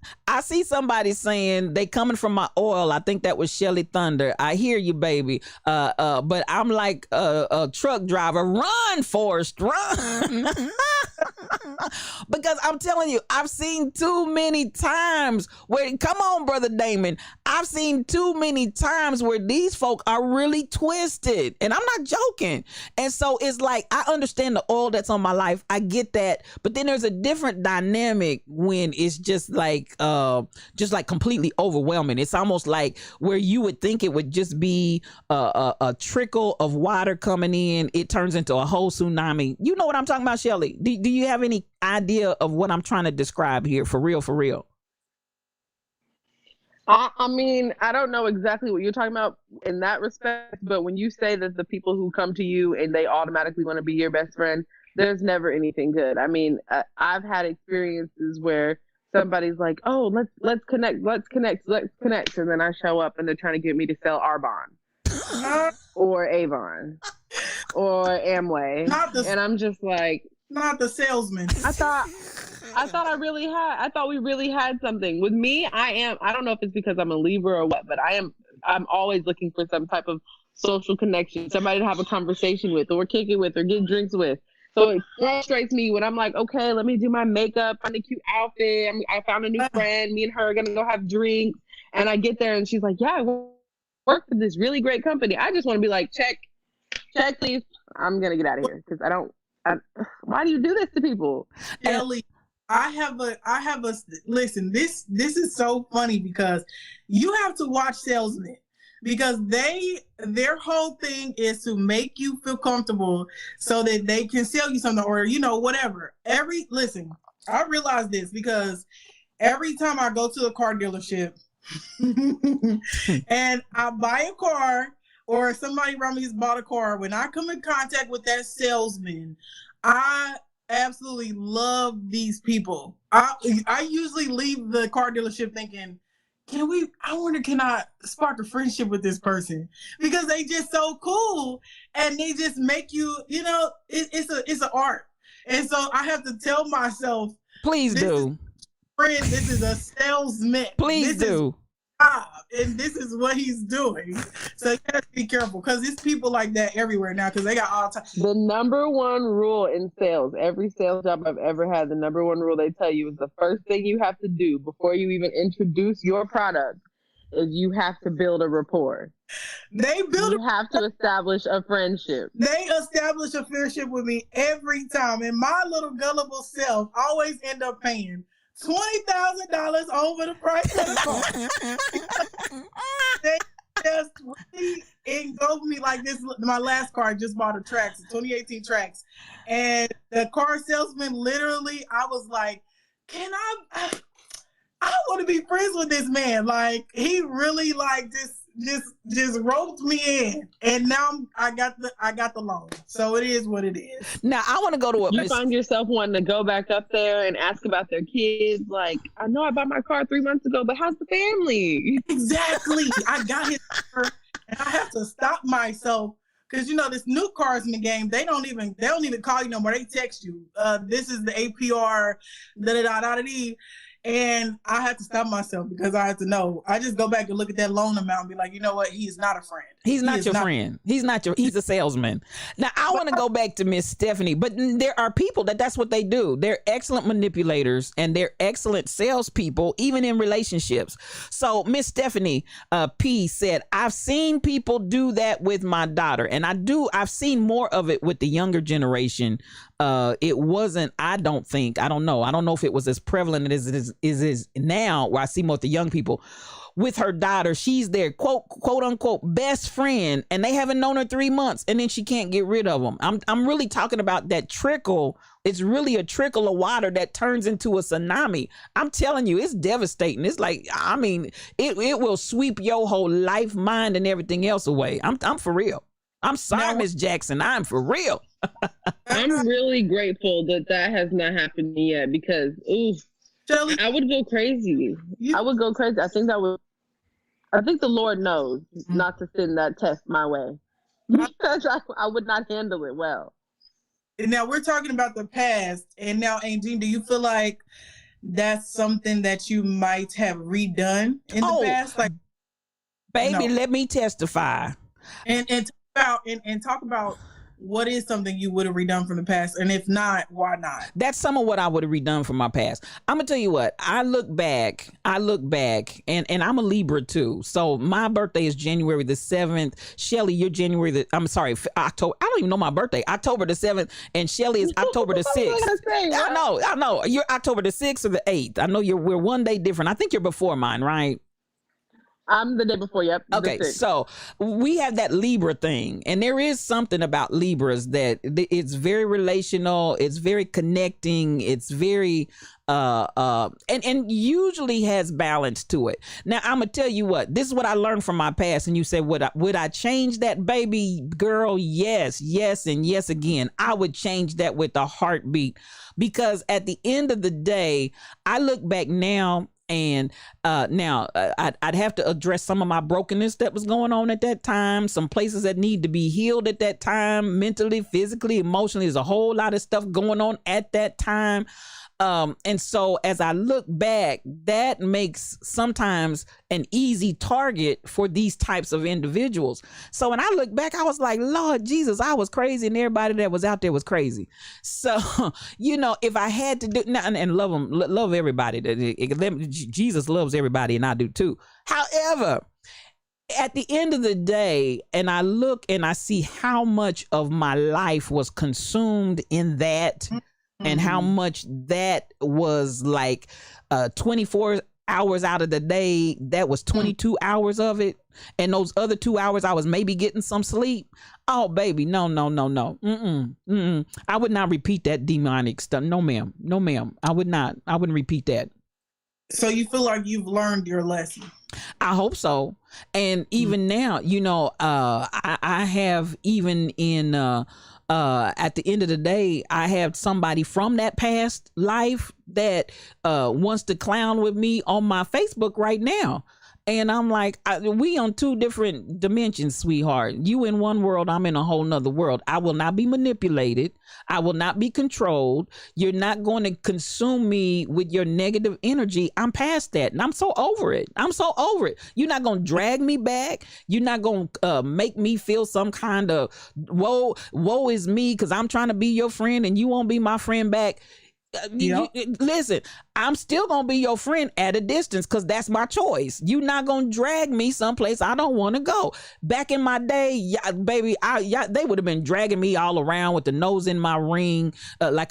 see somebody saying they coming from my oil. I think that was Shelly Thunder. I hear you, baby. But I'm like a truck driver. Run, Forrest, run. Because I'm telling you, I've seen too many times where, come on, Brother Damon. I've seen too many times where these folk are really twisted. And I'm not joking. And so it's like, I understand the oil that's on my life. I get that. But then there's a different dynamic when it's just like completely overwhelming. It's almost like where you would think it would just be a trickle of water coming in. It turns into a whole tsunami. You know what I'm talking about, Shelly? Do you have any idea of what I'm trying to describe here? For real, for real. I mean, I don't know exactly what you're talking about in that respect, but when you say that the people who come to you and they automatically want to be your best friend, there's never anything good. I mean, I've had experiences where somebody's like, "Oh, let's connect, and then I show up and they're trying to get me to sell Arbonne or Avon or Amway, and I'm just like, not the salesman. I thought we really had something. With me, I don't know if it's because I'm a Libra or what, but I'm always looking for some type of social connection, somebody to have a conversation with or kick it with or get drinks with. So it frustrates me when I'm like, okay, let me do my makeup, find a cute outfit. I found a new friend. Me and her are going to go have drinks. And I get there and she's like, yeah, I work for this really great company. I just want to be like, check, please. I'm going to get out of here because why do you do this to people? Ellie, I have a listen, this is so funny because you have to watch salesmen, because their whole thing is to make you feel comfortable so that they can sell you something or whatever. Listen, I realize this because every time I go to a car dealership and I buy a car or somebody around me has bought a car, when I come in contact with that salesman, I absolutely love these people. I usually leave the car dealership thinking, can I spark a friendship with this person? Because they just so cool and they just make you, it's an art. And so I have to tell myself, please do. Friend, this is a salesman. Please do. And this is what he's doing. So you have to be careful because there's people like that everywhere now because they got all time. The number one rule in sales, every sales job I've ever had, the number one rule they tell you is the first thing you have to do before you even introduce your product is you have to build a rapport. You have to establish a friendship. They establish a friendship with me every time. And my little gullible self always end up paying $20,000 over the price of the car. They just really engulfed me like this. My last car, I just bought a Trax, a 2018 Trax. And the car salesman, literally, I was like, I want to be friends with this man. Like, he really like just roped me in, and now I got the loan. So it is what it is. Now I want to go to what you find yourself wanting to go back up there and ask about their kids. Like, I know I bought my car 3 months ago, but how's the family? Exactly. I got his car, and I have to stop myself because this new cars in the game. They don't even call you no more. They text you. This is the APR. And I had to stop myself because I had to know. I just go back and look at that loan amount and be like, you know what? He is not a friend. He's not your friend. He's a salesman. Now, I want to go back to Miss Stephanie, but there are people that's what they do. They're excellent manipulators and they're excellent salespeople, even in relationships. So Miss Stephanie P said, I've seen people do that with my daughter. And I've seen more of it with the younger generation. It wasn't, I don't know if it was as prevalent as it is now, where I see more of the young people with her daughter. She's their quote unquote best friend, and they haven't known her 3 months, and then she can't get rid of them. I'm really talking about that trickle. It's really a trickle of water that turns into a tsunami. I'm telling you, it's devastating. It's like, it will sweep your whole life, mind, and everything else away. I'm for real. I'm sorry, Miss Jackson. I'm for real. I'm really grateful that has not happened to me yet because, Shelly, I would go crazy. I would go crazy. I think the Lord knows not to send that test my way because I would not handle it well. And now we're talking about the past. And now, Angine, do you feel like that's something that you might have redone in the past? Like, baby, let me testify. And talk about what is something you would have redone from the past, and if not, why not? That's some of what I would have redone from my past. I'm gonna tell you what, I look back, and I'm a Libra too. So my birthday is January the 7th. Shelly, you're October. I don't even know my birthday. October the 7th, and Shelly is October the 6th. I know. You're October the 6th or the 8th. I know we're one day different. I think you're before mine, right? I'm the day before, yep. Okay, so we have that Libra thing, and there is something about Libras that it's very relational, it's very connecting, it's very and usually has balance to it. Now I'm gonna tell you what, this is what I learned from my past, and you said, would I change that, baby girl? Yes, and yes again. I would change that with a heartbeat, because at the end of the day, I look back now. And I'd have to address some of my brokenness that was going on at that time, some places that need to be healed at that time, mentally, physically, emotionally. There's a whole lot of stuff going on at that time. And so as I look back, that makes sometimes an easy target for these types of individuals. So when I look back, I was like, Lord Jesus, I was crazy, and everybody that was out there was crazy. So, if I had to do and love everybody, Jesus loves everybody, and I do too. However, at the end of the day, and I look and I see how much of my life was consumed in that, and how much that was like 24 hours out of the day, that was 22 hours of it. And those other 2 hours, I was maybe getting some sleep. Oh, baby, no. I would not repeat that demonic stuff. No, ma'am. I would not. I wouldn't repeat that. So you feel like you've learned your lesson? I hope so. And even now, I have, even in at the end of the day, I have somebody from that past life that wants to clown with me on my Facebook right now. And I'm like, we on two different dimensions, sweetheart. You in one world, I'm in a whole nother world. I will not be manipulated. I will not be controlled. You're not going to consume me with your negative energy. I'm past that. And I'm so over it. You're not going to drag me back. You're not going to make me feel some kind of woe is me because I'm trying to be your friend and you won't be my friend back. Listen, I'm still gonna be your friend at a distance because that's my choice. You're not gonna drag me someplace I don't want to go. Back in my day, baby, they would have been dragging me all around with the nose in my ring, like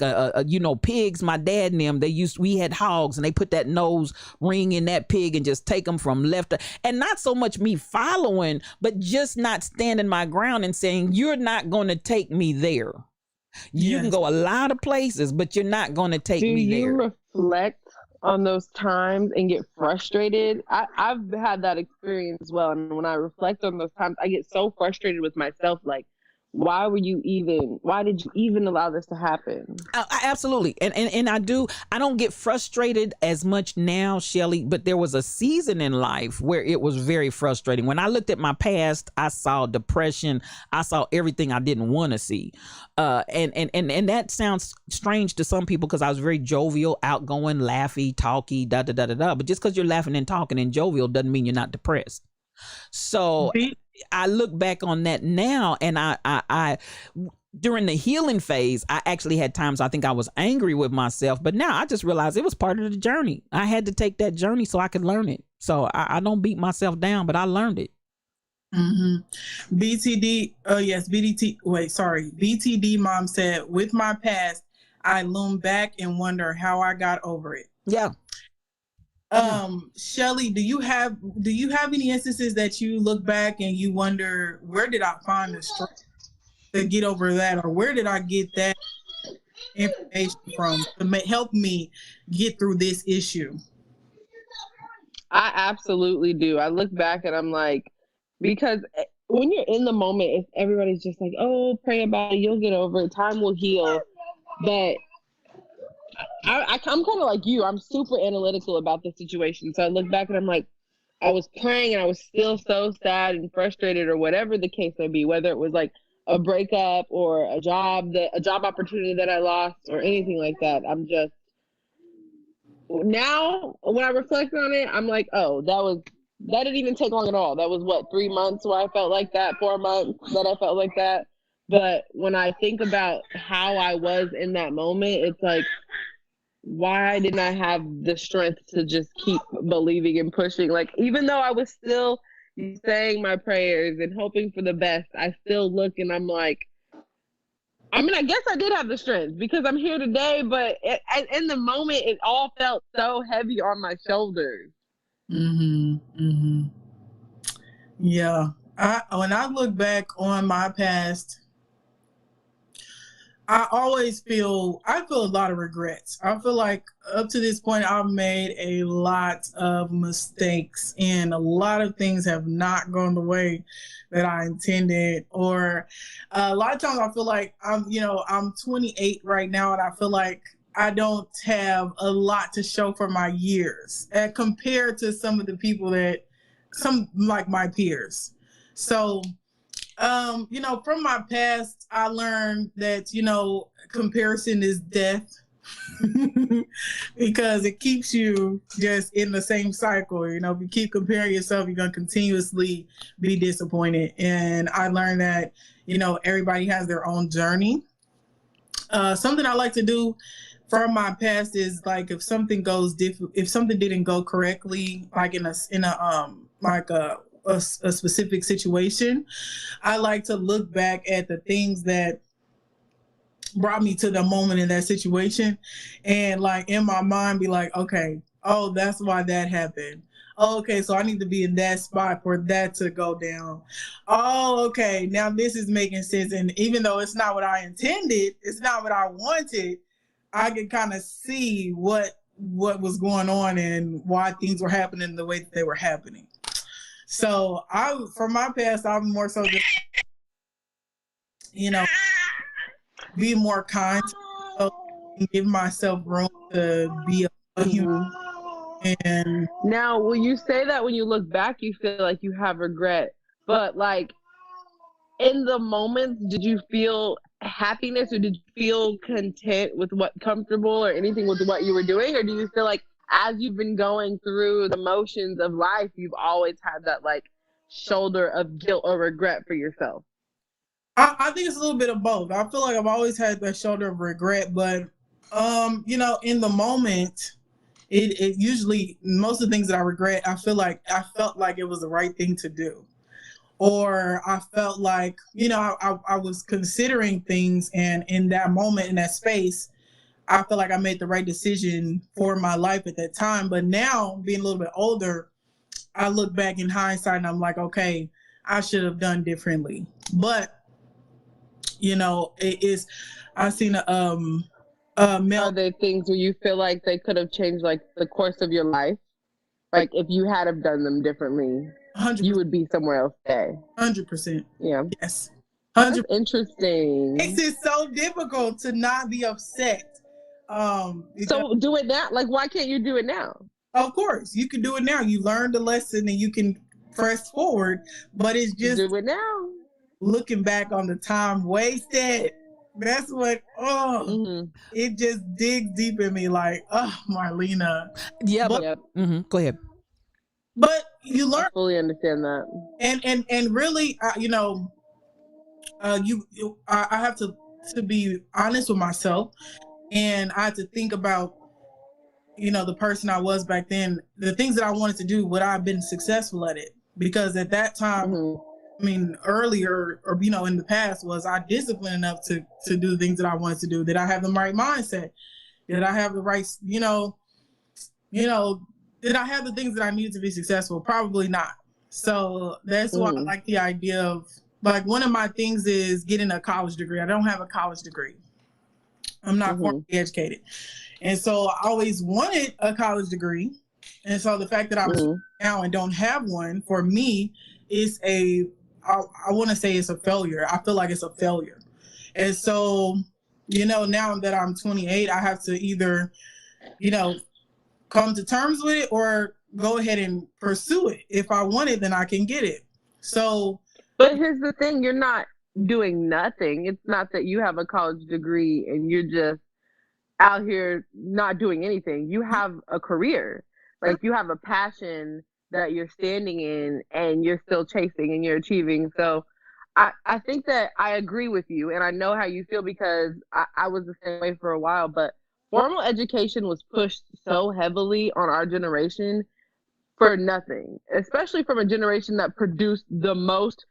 pigs. My dad and them, we had hogs, and they put that nose ring in that pig and just take them from left to, and not so much me following, but just not standing my ground and saying you're not gonna take me there. You can go a lot of places, but you're not going to take me there. Do you reflect on those times and get frustrated? I've had that experience as well. And when I reflect on those times, I get so frustrated with myself. Like, why did you even allow this to happen? Absolutely. And I don't get frustrated as much now, Shelly, but there was a season in life where it was very frustrating. When I looked at my past, I saw depression. I saw everything I didn't want to see. And that sounds strange to some people because I was very jovial, outgoing, laughy, talky, da da da da da. But just because you're laughing and talking and jovial doesn't mean you're not depressed. So I look back on that now, and I during the healing phase, I actually had times I think I was angry with myself, but now I just realized it was part of the journey. I had to take that journey so I could learn it. So I don't beat myself down, but I learned it. Mm-hmm. BTD mom said, with my past, I loom back and wonder how I got over it. Yeah. Shelly, do you have any instances that you look back and you wonder, where did I find the strength to get over that, or where did I get that information from to help me get through this issue? I absolutely do. I look back and I'm like, because when you're in the moment, everybody's just like, oh, pray about it, you'll get over it, time will heal. But I'm kind of like you. I'm super analytical about the situation. So I look back and I'm like, I was praying and I was still so sad and frustrated, or whatever the case may be, whether it was like a breakup or a job opportunity that I lost or anything like that. I'm just, now when I reflect on it, I'm like, oh, that didn't even take long at all. That was what, 3 months where I felt like that, 4 months that I felt like that. But when I think about how I was in that moment, it's like, why didn't I have the strength to just keep believing and pushing? Like, even though I was still saying my prayers and hoping for the best, I still look and I'm like, I mean, I guess I did have the strength because I'm here today, but in the moment, it all felt so heavy on my shoulders. Yeah. When I look back on my past, I feel a lot of regrets. I feel like up to this point, I've made a lot of mistakes and a lot of things have not gone the way that I intended. Or a lot of times I feel like I'm 28 right now, and I feel like I don't have a lot to show for my years compared to some of the people some like my peers. So, from my past, I learned that, comparison is death because it keeps you just in the same cycle. If you keep comparing yourself, you're going to continuously be disappointed. And I learned that, everybody has their own journey. Something I like to do from my past is like, if something didn't go correctly, like in a specific situation, I like to look back at the things that brought me to the moment in that situation, and like in my mind be like, okay, oh, that's why that happened. Oh, okay, so I need to be in that spot for that to go down. Oh, okay, now this is making sense. And even though it's not what I intended, it's not what I wanted, I can kind of see what what was going on and why things were happening the way that they were happening. So from my past, I'm more so just, be more kind to myself and give myself room to be a human. And now, when you say that, when you look back, you feel like you have regret, but like in the moment, did you feel happiness, or did you feel content with what comfortable or anything with what you were doing? Or do you feel like as you've been going through the motions of life, you've always had that like shoulder of guilt or regret for yourself? I think it's a little bit of both. I feel like I've always had that shoulder of regret, but in the moment, it usually, most of the things that I regret, I felt like it was the right thing to do. Or I felt like, I was considering things, and in that moment, in that space, I feel like I made the right decision for my life at that time. But now, being a little bit older, I look back in hindsight and I'm like, okay, I should have done differently. But, I've seen Are there things where you feel like they could have changed like the course of your life? Like if you had have done them differently, 100%. you would be somewhere else today. 100%. Yeah. Yes. 100%. 100%. Interesting. It's just so difficult to not be upset. So do it now. Like, why can't you do it now? Of course, you can do it now. You learned the lesson and you can press forward. But it's just do it now. Looking back on the time wasted. That's what, it just digs deep in me like, Marlena. Yeah, but go ahead. But you learn. I fully understand that. And really, I have to be honest with myself, and I had to think about, the person I was back then, the things that I wanted to do, would I have been successful at it? Because at that time, earlier or, in the past, was I disciplined enough to do the things that I wanted to do? Did I have the right mindset? Did I have the right, did I have the things that I needed to be successful? Probably not. So that's why I like the idea of, like, one of my things is getting a college degree. I don't have a college degree. I'm not formally educated. And so I always wanted a college degree. And so the fact that I'm now and don't have one, for me, is I want to say it's a failure. I feel like it's a failure. And so, now that I'm 28, I have to either, come to terms with it or go ahead and pursue it. If I want it, then I can get it. So. But here's the thing. You're not doing nothing. It's not that you have a college degree and you're just out here not doing anything. You have a career. Like, you have a passion that you're standing in and you're still chasing and you're achieving. So I think that I agree with you, and I know how you feel, because I was the same way for a while. But formal education was pushed so heavily on our generation for nothing, especially from a generation that produced the most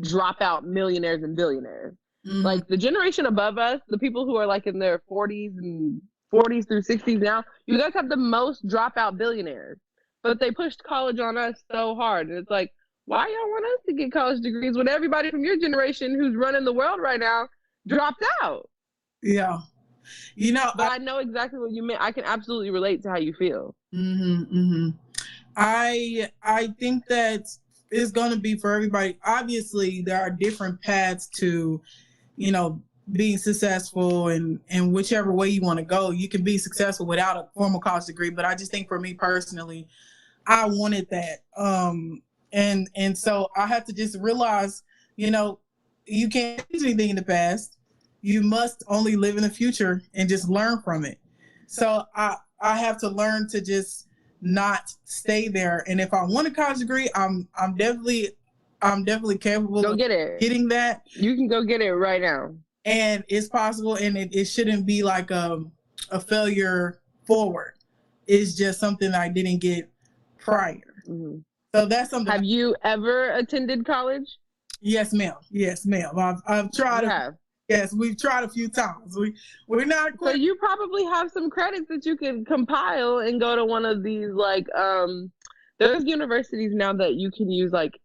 dropout millionaires and billionaires. Like, the generation above us, the people who are like in their 40s through 60s now, you guys have the most dropout billionaires. But they pushed college on us so hard. And it's like, why y'all want us to get college degrees when everybody from your generation who's running the world right now dropped out? Yeah. But I know exactly what you meant. I can absolutely relate to how you feel. I think that it's going to be for everybody. Obviously, there are different paths to, being successful, and whichever way you want to go. You can be successful without a formal college degree. But I just think for me personally, I wanted that. And so I had to just realize, you can't change anything in the past. You must only live in the future and just learn from it. So I have to learn to just not stay there. And if I want a college degree, I'm definitely capable of getting that. You can go get it right now. And it's possible, and it shouldn't be like a failure forward. It's just something I didn't get prior. So that's something. Have you ever attended college? Yes, ma'am. I've tried. Yes, we've tried a few times. We're not quite. So you probably have some credits that you can compile and go to one of these, like, there's universities now that you can use like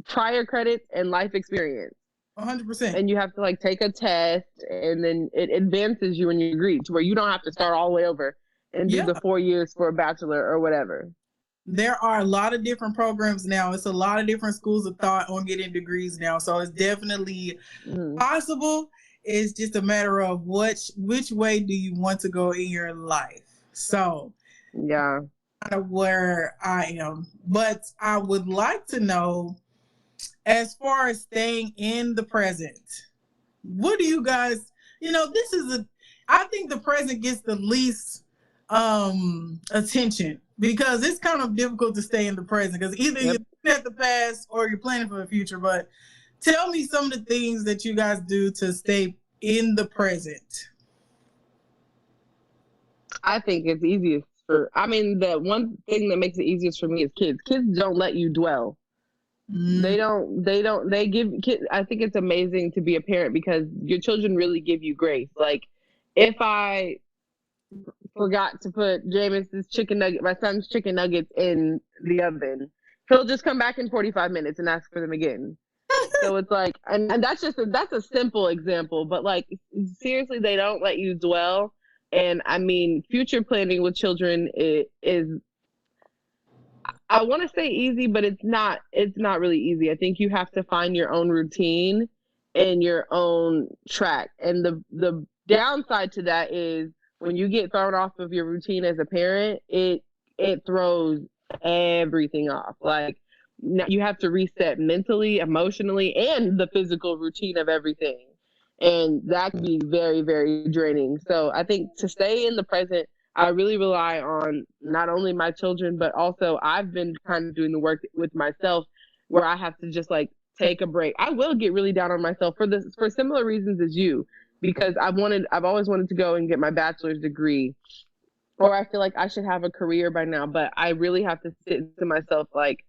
prior credits and life experience. 100%. And you have to like take a test, and then it advances you in your degree to where you don't have to start all the way over and do Yeah. the 4 years for a bachelor or whatever. There are a lot of different programs now. It's a lot of different schools of thought on getting degrees now. So it's definitely possible. It's just a matter of which way do you want to go in your life. So yeah, kind of where I am. But I would like to know, as far as staying in the present, what do you guys, this is I think the present gets the least attention, because it's kind of difficult to stay in the present, because either you're looking at the past or you're planning for the future. But tell me some of the things that you guys do to stay in the present. I think it's easiest the one thing that makes it easiest for me is kids. Kids don't let you dwell. They give kids. I think it's amazing to be a parent because your children really give you grace. Like, if I forgot to put my son's chicken nuggets in the oven, he'll just come back in 45 minutes and ask for them again. So it's like, and that's a simple example, but like, seriously, they don't let you dwell. And I mean, future planning with children is, I want to say easy, but it's not really easy. I think you have to find your own routine and your own track. And the downside to that is, when you get thrown off of your routine as a parent, it throws everything off. Like, you have to reset mentally, emotionally, and the physical routine of everything. And that can be very, very draining. So I think to stay in the present, I really rely on not only my children, but also I've been kind of doing the work with myself, where I have to just like take a break. I will get really down on myself for similar reasons as you, because I've always wanted to go and get my bachelor's degree, or I feel like I should have a career by now, but I really have to sit to myself, like,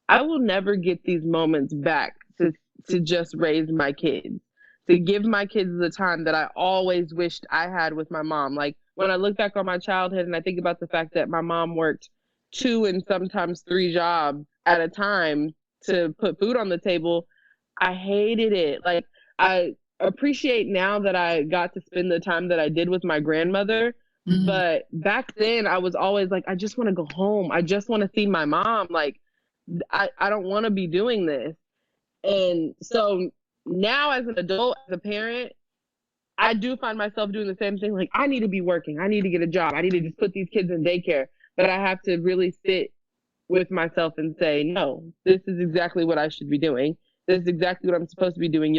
I will never get these moments back to just raise my kids, to give my kids the time that I always wished I had with my mom. Like, when I look back on my childhood and I think about the fact that my mom worked 2 and sometimes 3 jobs at a time to put food on the table, I hated it. Like, I appreciate now that I got to spend the time that I did with my grandmother. Mm-hmm. But back then I was always like, I just want to go home. I just want to see my mom. Like, I don't want to be doing this. And so now, as an adult, as a parent, I do find myself doing the same thing. Like, I need to be working. I need to get a job. I need to just put these kids in daycare. But I have to really sit with myself and say, no, this is exactly what I should be doing. This is exactly what I'm supposed to be doing.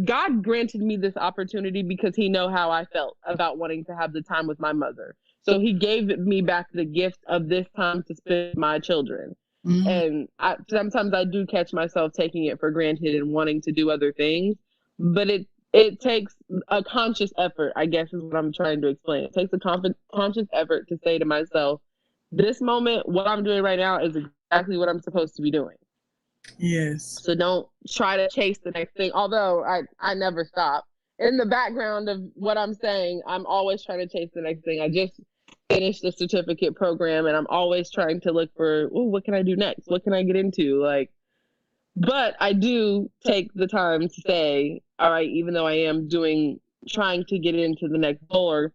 God granted me this opportunity because he know how I felt about wanting to have the time with my mother. So he gave me back the gift of this time to spend with my children. Mm-hmm. And sometimes I do catch myself taking it for granted and wanting to do other things, but it takes a conscious effort, I guess is what I'm trying to explain. It takes a conscious effort to say to myself, this moment, what I'm doing right now is exactly what I'm supposed to be doing. Yes. So don't try to chase the next thing. Although I never stop. In the background of what I'm saying, I'm always trying to chase the next thing. I just finished the certificate program and I'm always trying to look for, what can I do next? What can I get into? Like, but I do take the time to say, all right, even though I am trying to get into the next goal or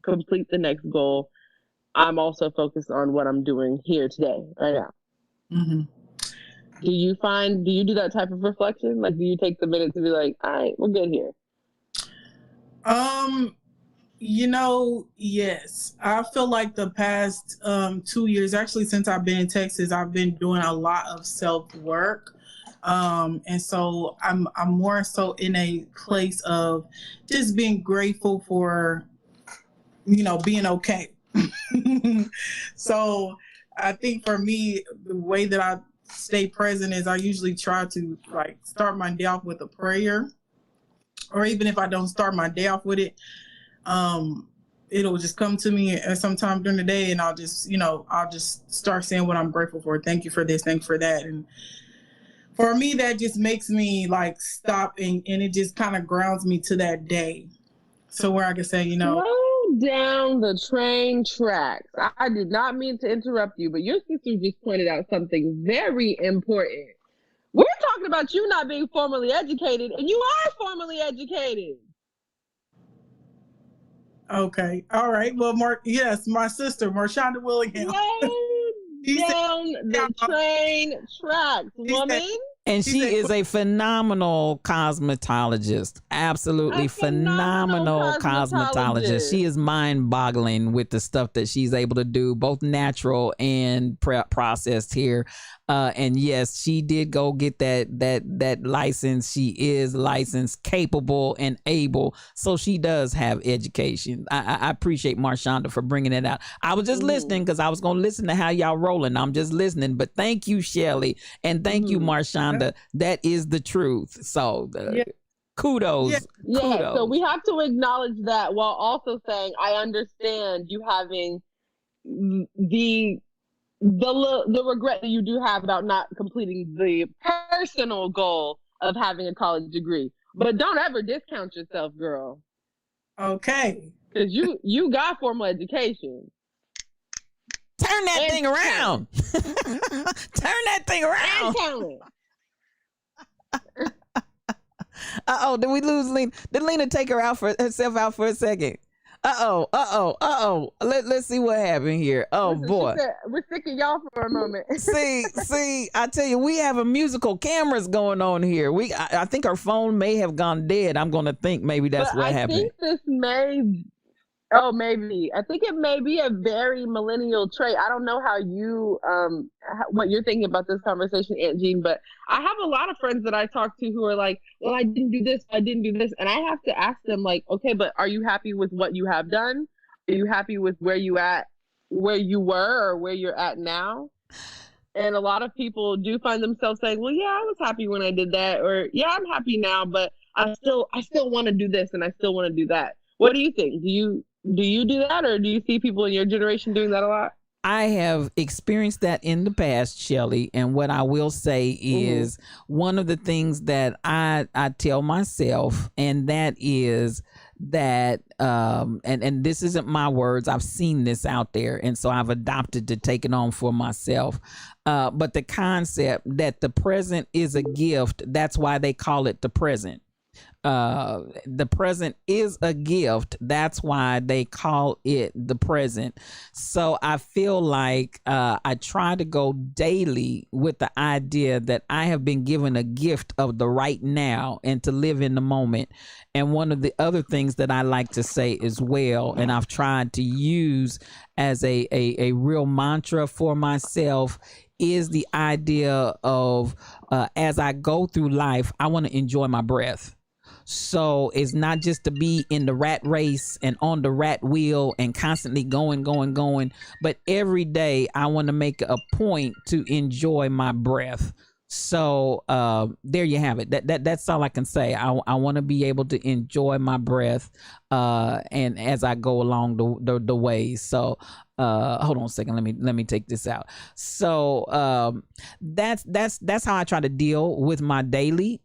complete the next goal, I'm also focused on what I'm doing here today, right now. Mm-hmm. Do you do that type of reflection? Like, do you take the minute to be like, all right, we're good here? Yes. I feel like the past 2 years, actually, since I've been in Texas, I've been doing a lot of self-work. And so I'm more so in a place of just being grateful for, being okay. So I think for me, the way that I stay present is I usually try to like start my day off with a prayer, or even if I don't start my day off with it, it'll just come to me at some time during the day, and I'll just start saying what I'm grateful for. Thank you for this, thank you for that. And for me, that just makes me like stop and it just kind of grounds me to that day. So where I can say, slow down the train tracks. I did not mean to interrupt you, but your sister just pointed out something very important. We're talking about you not being formally educated, and you are formally educated. Okay. All right. Well, yes, my sister, Marshonda Willingham. Yay, down the train tracks, woman. And she is a phenomenal cosmetologist. Absolutely phenomenal cosmetologist. She is mind-boggling with the stuff that she's able to do, both natural and processed here. And yes, she did go get that license. She is licensed, capable, and able. So she does have education. I appreciate Marshonda for bringing it out. I was just listening because I was going to listen to how y'all rolling. I'm just listening. But thank you, Shelly. And thank you, Marshonda. That is the truth. So kudos. Yeah. Kudos. So we have to acknowledge that while also saying, I understand you having the regret that you do have about not completing the personal goal of having a college degree. But don't ever discount yourself, girl. Okay. Because you got formal education. Turn that thing around. Turn that thing around. And talent. Did we lose Lena? Did Lena take herself out for a second? Let's see what happened here. Listen, boy. Said, we're sick of y'all for a moment. see, I tell you, we have a musical cameras going on here. I think our phone may have gone dead. I'm going to think maybe that's what happened. I think this maybe. I think it may be a very millennial trait. I don't know how you, what you're thinking about this conversation, Aunt Jean, but I have a lot of friends that I talk to who are like, well, I didn't do this. And I have to ask them like, okay, but are you happy with what you have done? Are you happy with where you were or where you're at now? And a lot of people do find themselves saying, well, yeah, I was happy when I did that. Or yeah, I'm happy now, but I still want to do this and I still want to do that. What do you think? Do you do that, or do you see people in your generation doing that a lot? I have experienced that in the past, Shelly, and what I will say is one of the things that I tell myself, and that is that, and this isn't my words, I've seen this out there, and so I've adopted to take it on for myself. But the concept that the present is a gift, that's why they call it the present. The present is a gift. That's why they call it the present. So I feel like I try to go daily with the idea that I have been given a gift of the right now and to live in the moment. And one of the other things that I like to say as well, and I've tried to use as a real mantra for myself, is the idea of as I go through life, I want to enjoy my breath. So it's not just to be in the rat race and on the rat wheel and constantly going, but every day I want to make a point to enjoy my breath. So there you have it. That's all I can say. I want to be able to enjoy my breath and as I go along the way. So hold on a second. Let me take this out. So that's how I try to deal with my daily.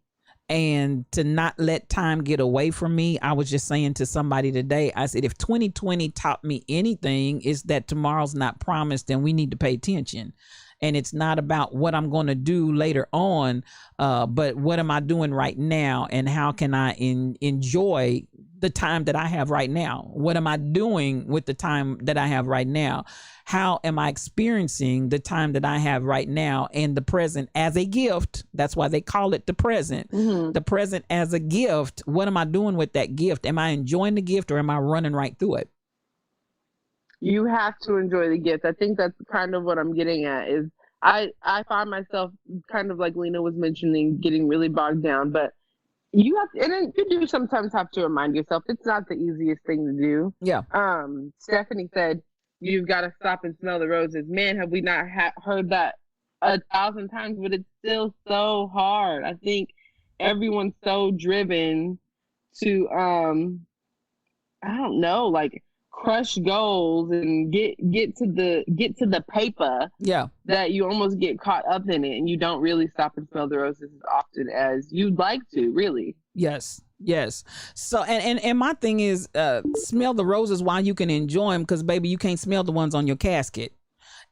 And to not let time get away from me. I was just saying to somebody today, I said, if 2020 taught me anything, is that tomorrow's not promised and we need to pay attention. And it's not about what I'm going to do later on, but what am I doing right now and how can I enjoy the time that I have right now? What am I doing with the time that I have right now? How am I experiencing the time that I have right now and the present as a gift? That's why they call it the present. Mm-hmm. The present as a gift. What am I doing with that gift? Am I enjoying the gift or am I running right through it? You have to enjoy the gift. I think that's kind of what I'm getting at is I find myself kind of like Lena was mentioning, getting really bogged down, but you have to, and you do sometimes have to remind yourself it's not the easiest thing to do. Yeah. Stephanie said, you've got to stop and smell the roses. Man, have we not heard that 1,000 times, but it's still so hard. I think everyone's so driven to, I don't know, like crush goals and get to the paper. Yeah. That you almost get caught up in it and you don't really stop and smell the roses as often as you'd like to, really. Yes. So and my thing is smell the roses while you can enjoy them, because baby, you can't smell the ones on your casket.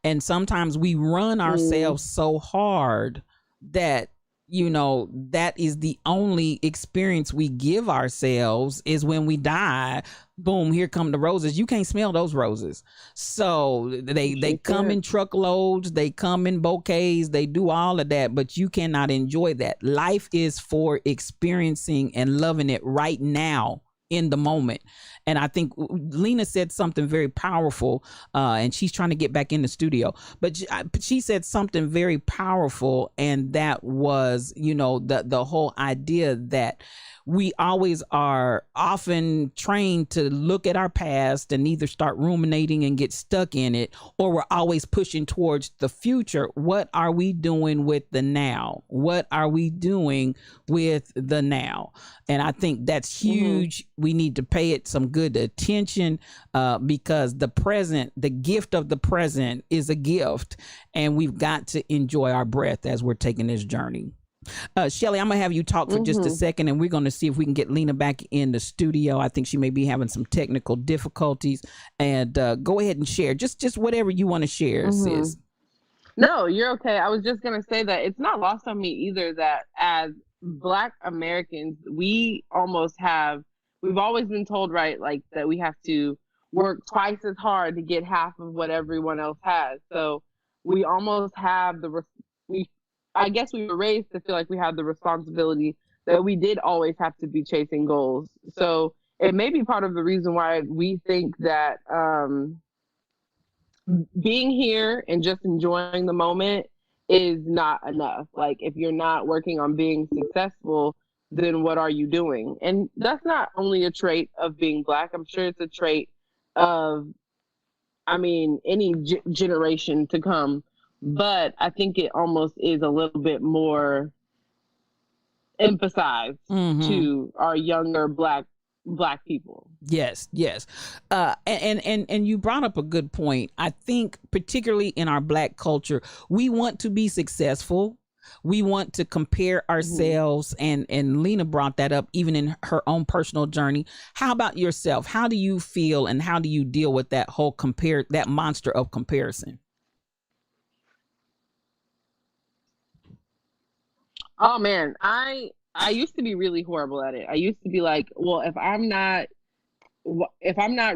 And sometimes we run ourselves so hard that you know, that is the only experience we give ourselves is when we die. Boom, here come the roses. You can't smell those roses. So they come in truckloads, they come in bouquets, they do all of that, but you cannot enjoy that. Life is for experiencing and loving it right now in the moment. And I think Lena said something very powerful, and she's trying to get back in the studio, but she said something very powerful, and that was, you know, the whole idea that we always are often trained to look at our past and either start ruminating and get stuck in it, or we're always pushing towards the future. What are we doing with the now? What are we doing with the now? And I think that's huge. We need to pay it some good attention, because the present, the gift of the present is a gift, and we've got to enjoy our breath as we're taking this journey. Shelly, I'm gonna have you talk for just a second, and we're gonna see if we can get Lena back in the studio. I think she may be having some technical difficulties, and go ahead and share just whatever you want to share, sis. No, you're okay. I was just gonna say that it's not lost on me either that as Black Americans, we've always been told, right, like that we have to work twice as hard to get half of what everyone else has. So we almost have I guess we were raised to feel like we had the responsibility that we did always have to be chasing goals. So it may be part of the reason why we think that being here and just enjoying the moment is not enough. Like, if you're not working on being successful, then what are you doing? And that's not only a trait of being Black. I'm sure it's a trait of, any generation to come. But I think it almost is a little bit more emphasized to our younger black people. Yes. And you brought up a good point. I think particularly in our Black culture, we want to be successful. We want to compare ourselves, and Lena brought that up even in her own personal journey. How about yourself? How do you feel, and how do you deal with that whole that monster of comparison? Oh man, I used to be really horrible at it. I used to be like, well, if I'm not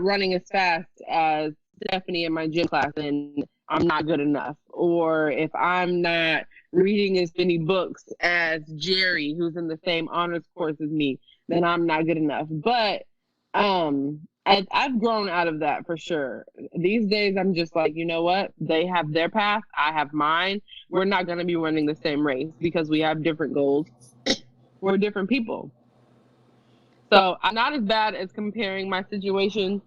running as fast as Stephanie in my gym class, then I'm not good enough. Or if I'm not reading as many books as Jerry, who's in the same honors course as me, then I'm not good enough. But I've grown out of that for sure. These days, I'm just like, you know what? They have their path. I have mine. We're not going to be running the same race because we have different goals. We're different people. So I'm not as bad as comparing my situation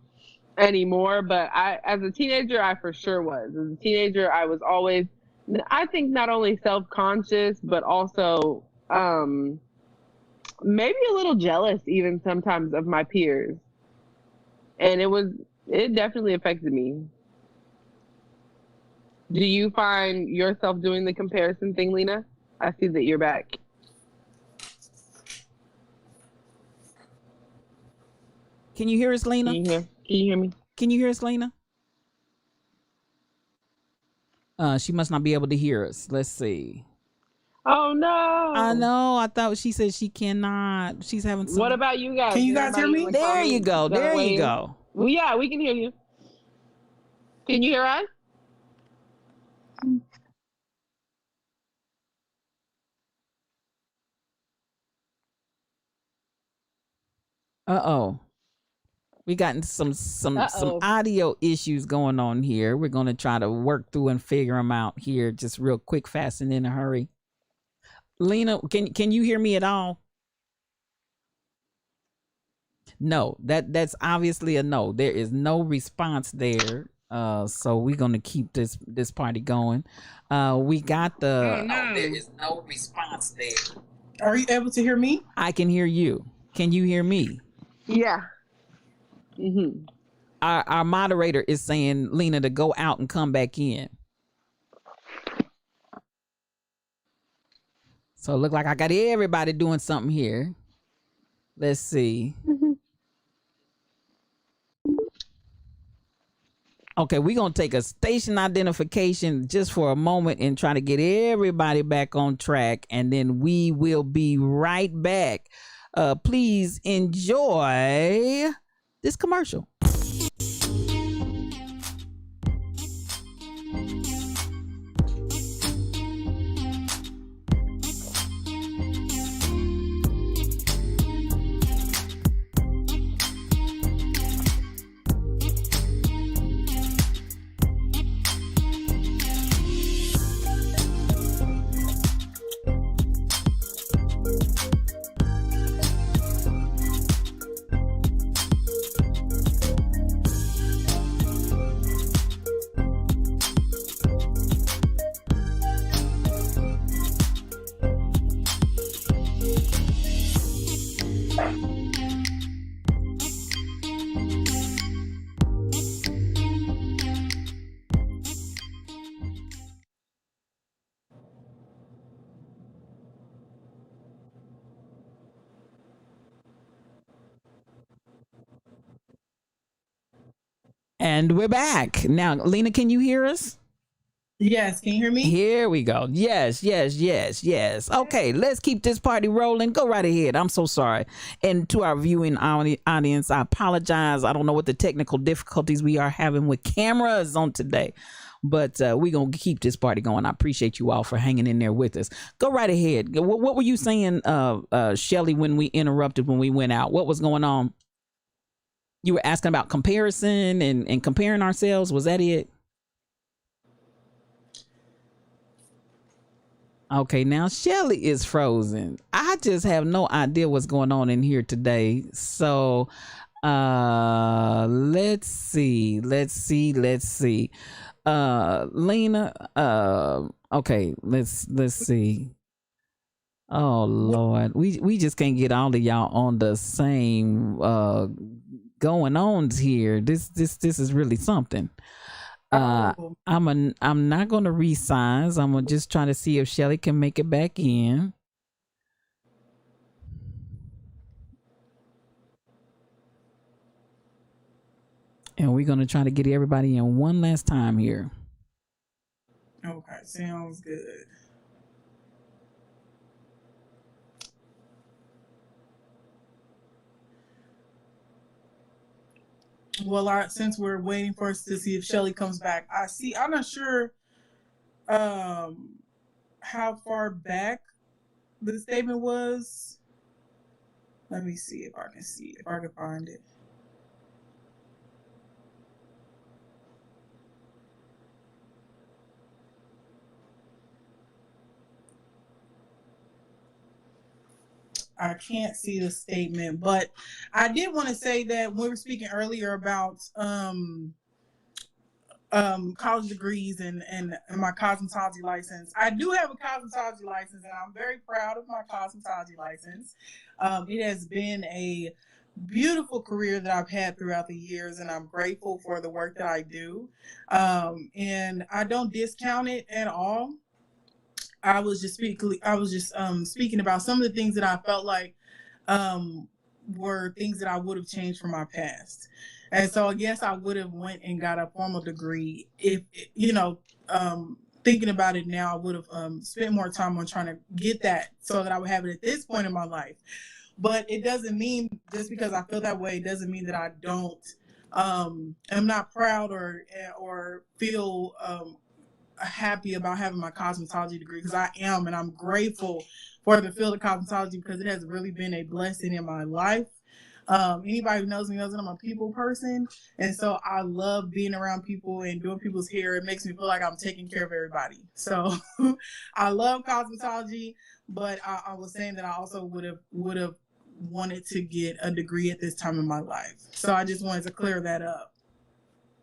anymore. But as a teenager, I for sure was. As a teenager, I was always, I think, not only self-conscious, but also maybe a little jealous even sometimes of my peers. And it definitely affected me. Do you find yourself doing the comparison thing, Lena? I see that you're back. Can you hear us, Lena? Can you hear me? Can you hear us, Lena? She must not be able to hear us. Let's see. Oh no! I know. I thought she said she cannot. She's having some. What about you guys? Can you guys hear me? There you go. There you go. Well, yeah, we can hear you. Can you hear us? Uh-oh. We got some audio issues going on here. We're going to try to work through and figure them out here just real quick, fast, and in a hurry. Lena, can you hear me at all? No, that's obviously a no. There is no response there. So we're gonna keep this party going. We got the. No, there is no response there. Are you able to hear me? I can hear you. Can you hear me? Yeah. Our moderator is saying, Lena, to go out and come back in. So it look like I got everybody doing something here. Let's see. Okay, we're going to take a station identification just for a moment and try to get everybody back on track, and then we will be right back. Please enjoy this commercial. And we're back. Now, Lena, can you hear us? Yes, can you hear me? Here we go. Yes. Okay, let's keep this party rolling. Go right ahead. I'm so sorry. And to our viewing audience, I apologize. I don't know what the technical difficulties we are having with cameras on today, but we're going to keep this party going. I appreciate you all for hanging in there with us. Go right ahead. What were you saying, Shelly, when we interrupted, when we went out? What was going on? You were asking about comparison and comparing ourselves. Was that it? Okay, now Shelly is frozen. I just have no idea what's going on in here today. So let's see. Lena, okay, let's see. Oh Lord. We just can't get all of y'all on the same going ons here. This is really something. I'm not gonna resize. I'm gonna just try to see if Shelly can make it back in. And we're gonna try to get everybody in one last time here. Okay, sounds good. Well, since we're waiting for us to see if Shelly comes back, I'm not sure how far back the statement was. Let me see if I can find it. I can't see the statement, but I did want to say that we were speaking earlier about college degrees and my cosmetology license. I do have a cosmetology license, and I'm very proud of my cosmetology license. It has been a beautiful career that I've had throughout the years, and I'm grateful for the work that I do. And I don't discount it at all. I was just speaking about some of the things that I felt like were things that I would have changed from my past. And so I guess I would have went and got a formal degree if, thinking about it now, I would have spent more time on trying to get that so that I would have it at this point in my life. But it doesn't mean, just because I feel that way, it doesn't mean that I don't, am not proud or feel happy about having my cosmetology degree, because I am, and I'm grateful for the field of cosmetology because it has really been a blessing in my life. Anybody who knows me knows that I'm a people person, and so I love being around people and doing people's hair. It makes me feel like I'm taking care of everybody. So I love cosmetology, but I was saying that I also would have wanted to get a degree at this time in my life. So I just wanted to clear that up.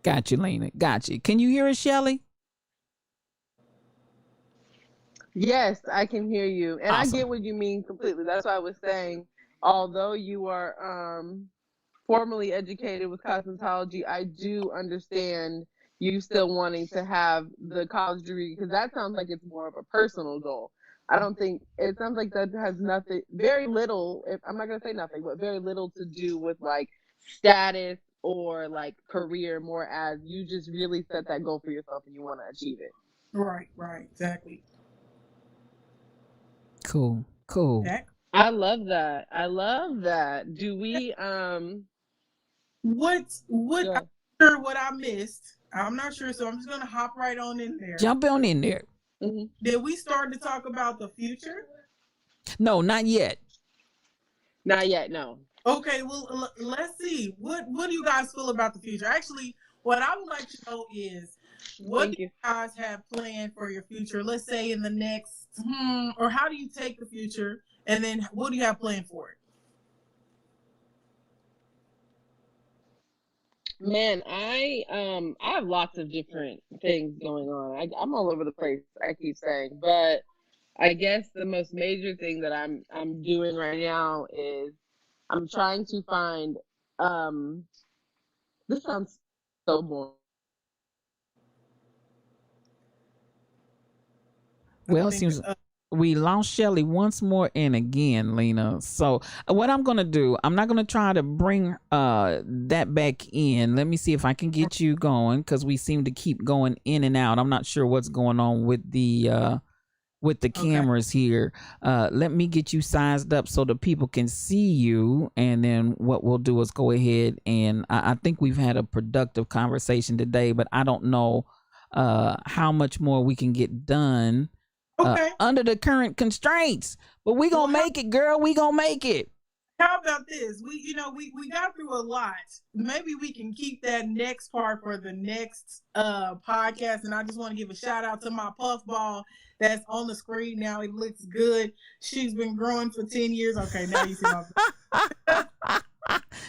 Got you, Lena. Got you. Can you hear us, Shelly? Yes, I can hear you. And Awesome. I get what you mean completely. That's why I was saying, although you are formally educated with cosmetology, I do understand you still wanting to have the college degree, because that sounds like it's more of a personal goal. I don't think, it sounds like that has very little, I'm not going to say nothing, but very little to do with like status or like career, more as you just really set that goal for yourself and you want to achieve it. Right, exactly. Cool. I love that. Do we what yeah. I'm sure what I missed. I'm not sure, so I'm just gonna hop right on in there. Jump on in there. Mm-hmm. Did we start to talk about the future? No, not yet. Not yet, no. Okay, well, let's see. What do you guys feel about the future? Actually, what I would like to know is, what do you guys have planned for your future? Let's say in the next, or how do you take the future, and then what do you have planned for it? Man, I have lots of different things going on. I'm all over the place, I keep saying, but I guess the most major thing that I'm doing right now is I'm trying to find this sounds so boring. Well, it seems we lost Shelly once more and again, Lena. So what I'm gonna do, I'm not gonna try to bring that back in. Let me see if I can get you going, because we seem to keep going in and out. I'm not sure what's going on with the cameras here. Let me get you sized up so the people can see you, and then what we'll do is go ahead and I think we've had a productive conversation today, but I don't know how much more we can get done under the current constraints. But we gonna make it, girl. We gonna make it. How about this? We got through a lot. Maybe we can keep that next part for the next podcast. And I just want to give a shout out to my puffball that's on the screen now. It looks good. She's been growing for 10 years. Okay, now you see my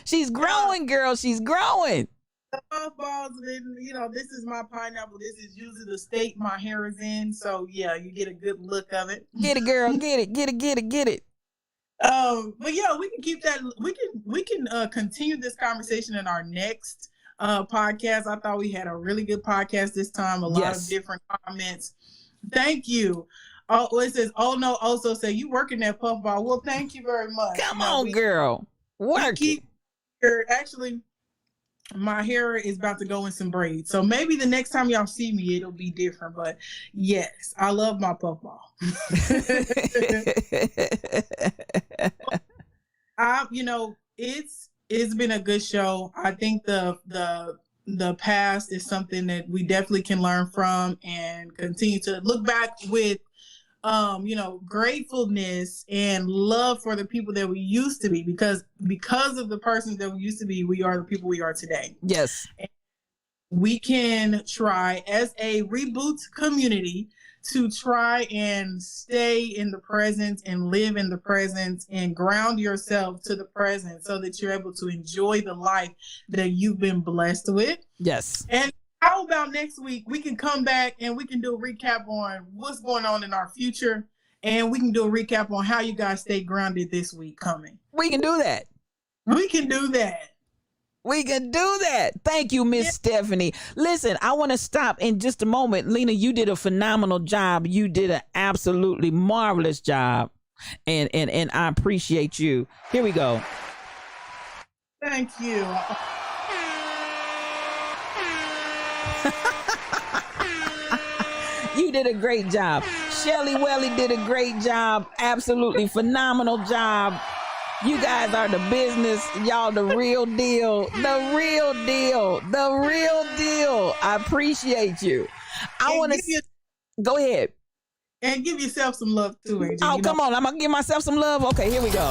She's growing, girl. She's growing. The puffballs, this is my pineapple. This is usually the state my hair is in. So yeah, you get a good look of it. Get it, girl. Get it. But yeah, we can keep that. We can continue this conversation in our next podcast. I thought we had a really good podcast this time. A lot of different comments. Thank you. Oh, it says, oh no, also say you working that puffball. Well, thank you very much. Come on, girl. Work it. Actually, my hair is about to go in some braids. So maybe the next time y'all see me, it'll be different. But yes, I love my puffball. It's been a good show. I think the past is something that we definitely can learn from and continue to look back with gratefulness and love for the people that we used to be, because of the persons that we used to be, we are the people we are today. Yes. And we can try as a Reboot community to try and stay in the present and live in the present and ground yourself to the present so that you're able to enjoy the life that you've been blessed with. Yes. And how about next week we can come back and we can do a recap on what's going on in our future, and we can do a recap on how you guys stay grounded this week coming. We can do that. We can do that. We can do that. Thank you, Miss Stephanie. Listen, I want to stop in just a moment. Lena, you did a phenomenal job. You did an absolutely marvelous job. And I appreciate you. Here we go. Thank you. You did a great job. Shelly Welly did a great job. Absolutely phenomenal job. You guys are the business. Y'all the real deal. The real deal. The real deal. I appreciate you. I want to go ahead. And give yourself some love too, AJ. Oh, come on. I'm going to give myself some love. Okay, here we go.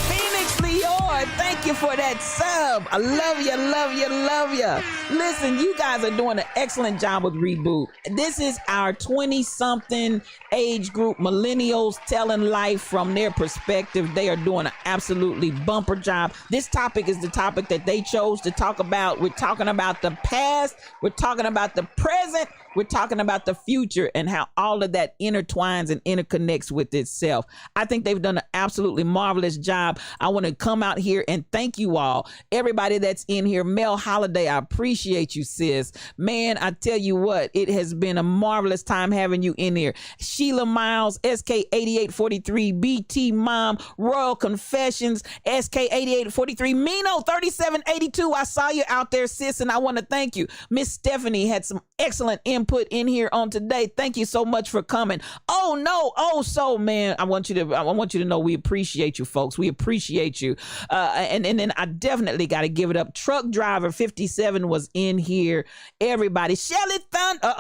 Phoenix Leor, thank you for that sub. I love you, love you, love you. Listen, you guys are doing an excellent job with Reboot. This is our 20-something age group, millennials telling life from their perspective. They are doing an absolutely bumper job. This topic is the topic that they chose to talk about. We're talking about the past. We're talking about the present. We're talking about the future and how all of that intertwines and interconnects with itself. I think they've done an absolutely marvelous job. I want to come out here and thank you all. Everybody that's in here. Mel Holiday, I appreciate you, sis. Man, I tell you what, it has been a marvelous time having you in here. Sheila Miles, SK8843, BT Mom, Royal Confessions, SK8843, Mino 3782. I saw you out there, sis, and I want to thank you. Miss Stephanie had some excellent input in here on today. Thank you so much for coming. Oh no, oh so man, I want you to know we appreciate you, folks. We appreciate you. And then I definitely got to give it up. Truck Driver 57 was in here. Everybody, Shelly Thunder.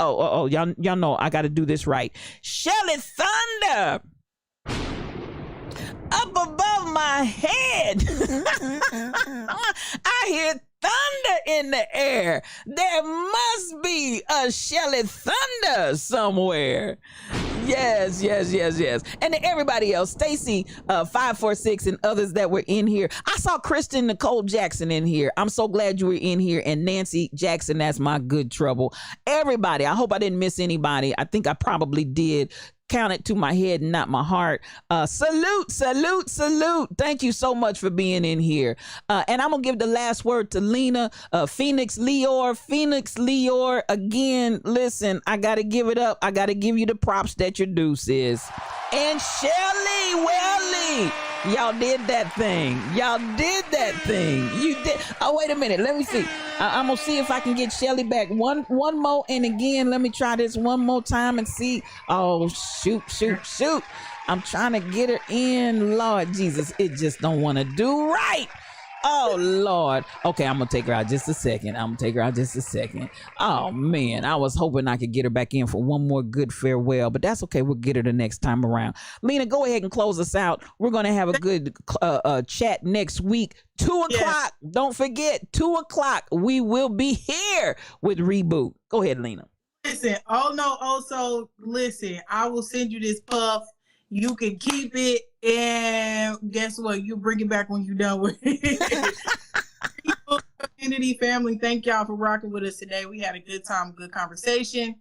Y'all know I got to do this right. Shelly Thunder. Up above my head. I hear thunder in the air. There must be a Shelly Thunder somewhere. Yes. And to everybody else, Stacy 546 and others that were in here. I saw Kristen Nicole Jackson in here. I'm so glad you were in here. And Nancy Jackson, that's my good trouble. Everybody, I hope I didn't miss anybody. I think I probably did. Count it to my head and not my heart. Salute. Thank you so much for being in here. And I'm going to give the last word to Lena, Phoenix Leor. Again, listen, I got to give it up. I got to give you the props that you're due, sis. And Shelly Welly. Y'all did that thing. You did. Oh, wait a minute. Let me see. I'm going to see if I can get Shelly back. One more. And again, let me try this one more time and see. Oh, shoot. I'm trying to get her in. Lord Jesus, it just don't want to do right. Oh, Lord. Okay, I'm going to take her out just a second. Oh, man. I was hoping I could get her back in for one more good farewell, but that's okay. We'll get her the next time around. Lena, go ahead and close us out. We're going to have a good chat next week. 2 o'clock. Yes. Don't forget, 2 o'clock. We will be here with Reboot. Go ahead, Lena. Listen. Listen, I will send you this puff. You can keep it, and guess what? You bring it back when you're done with it. Community family, thank y'all for rocking with us today. We had a good time, good conversation.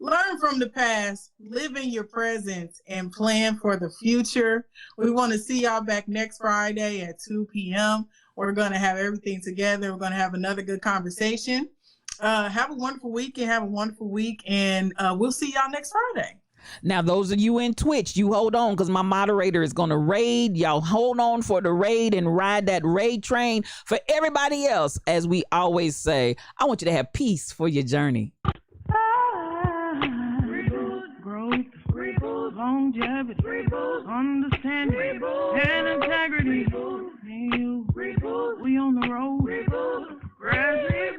Learn from the past, live in your presence, and plan for the future. We want to see y'all back next Friday at 2 p.m. We're going to have everything together. We're going to have another good conversation. Have a wonderful week, and we'll see y'all next Friday. Now, those of you in Twitch, you hold on because my moderator is going to raid. Y'all hold on for the raid and ride that raid train. For everybody else, as we always say, I want you to have peace for your journey. Growth, longevity, understanding, and integrity. Me and you, we on the road. Graduate.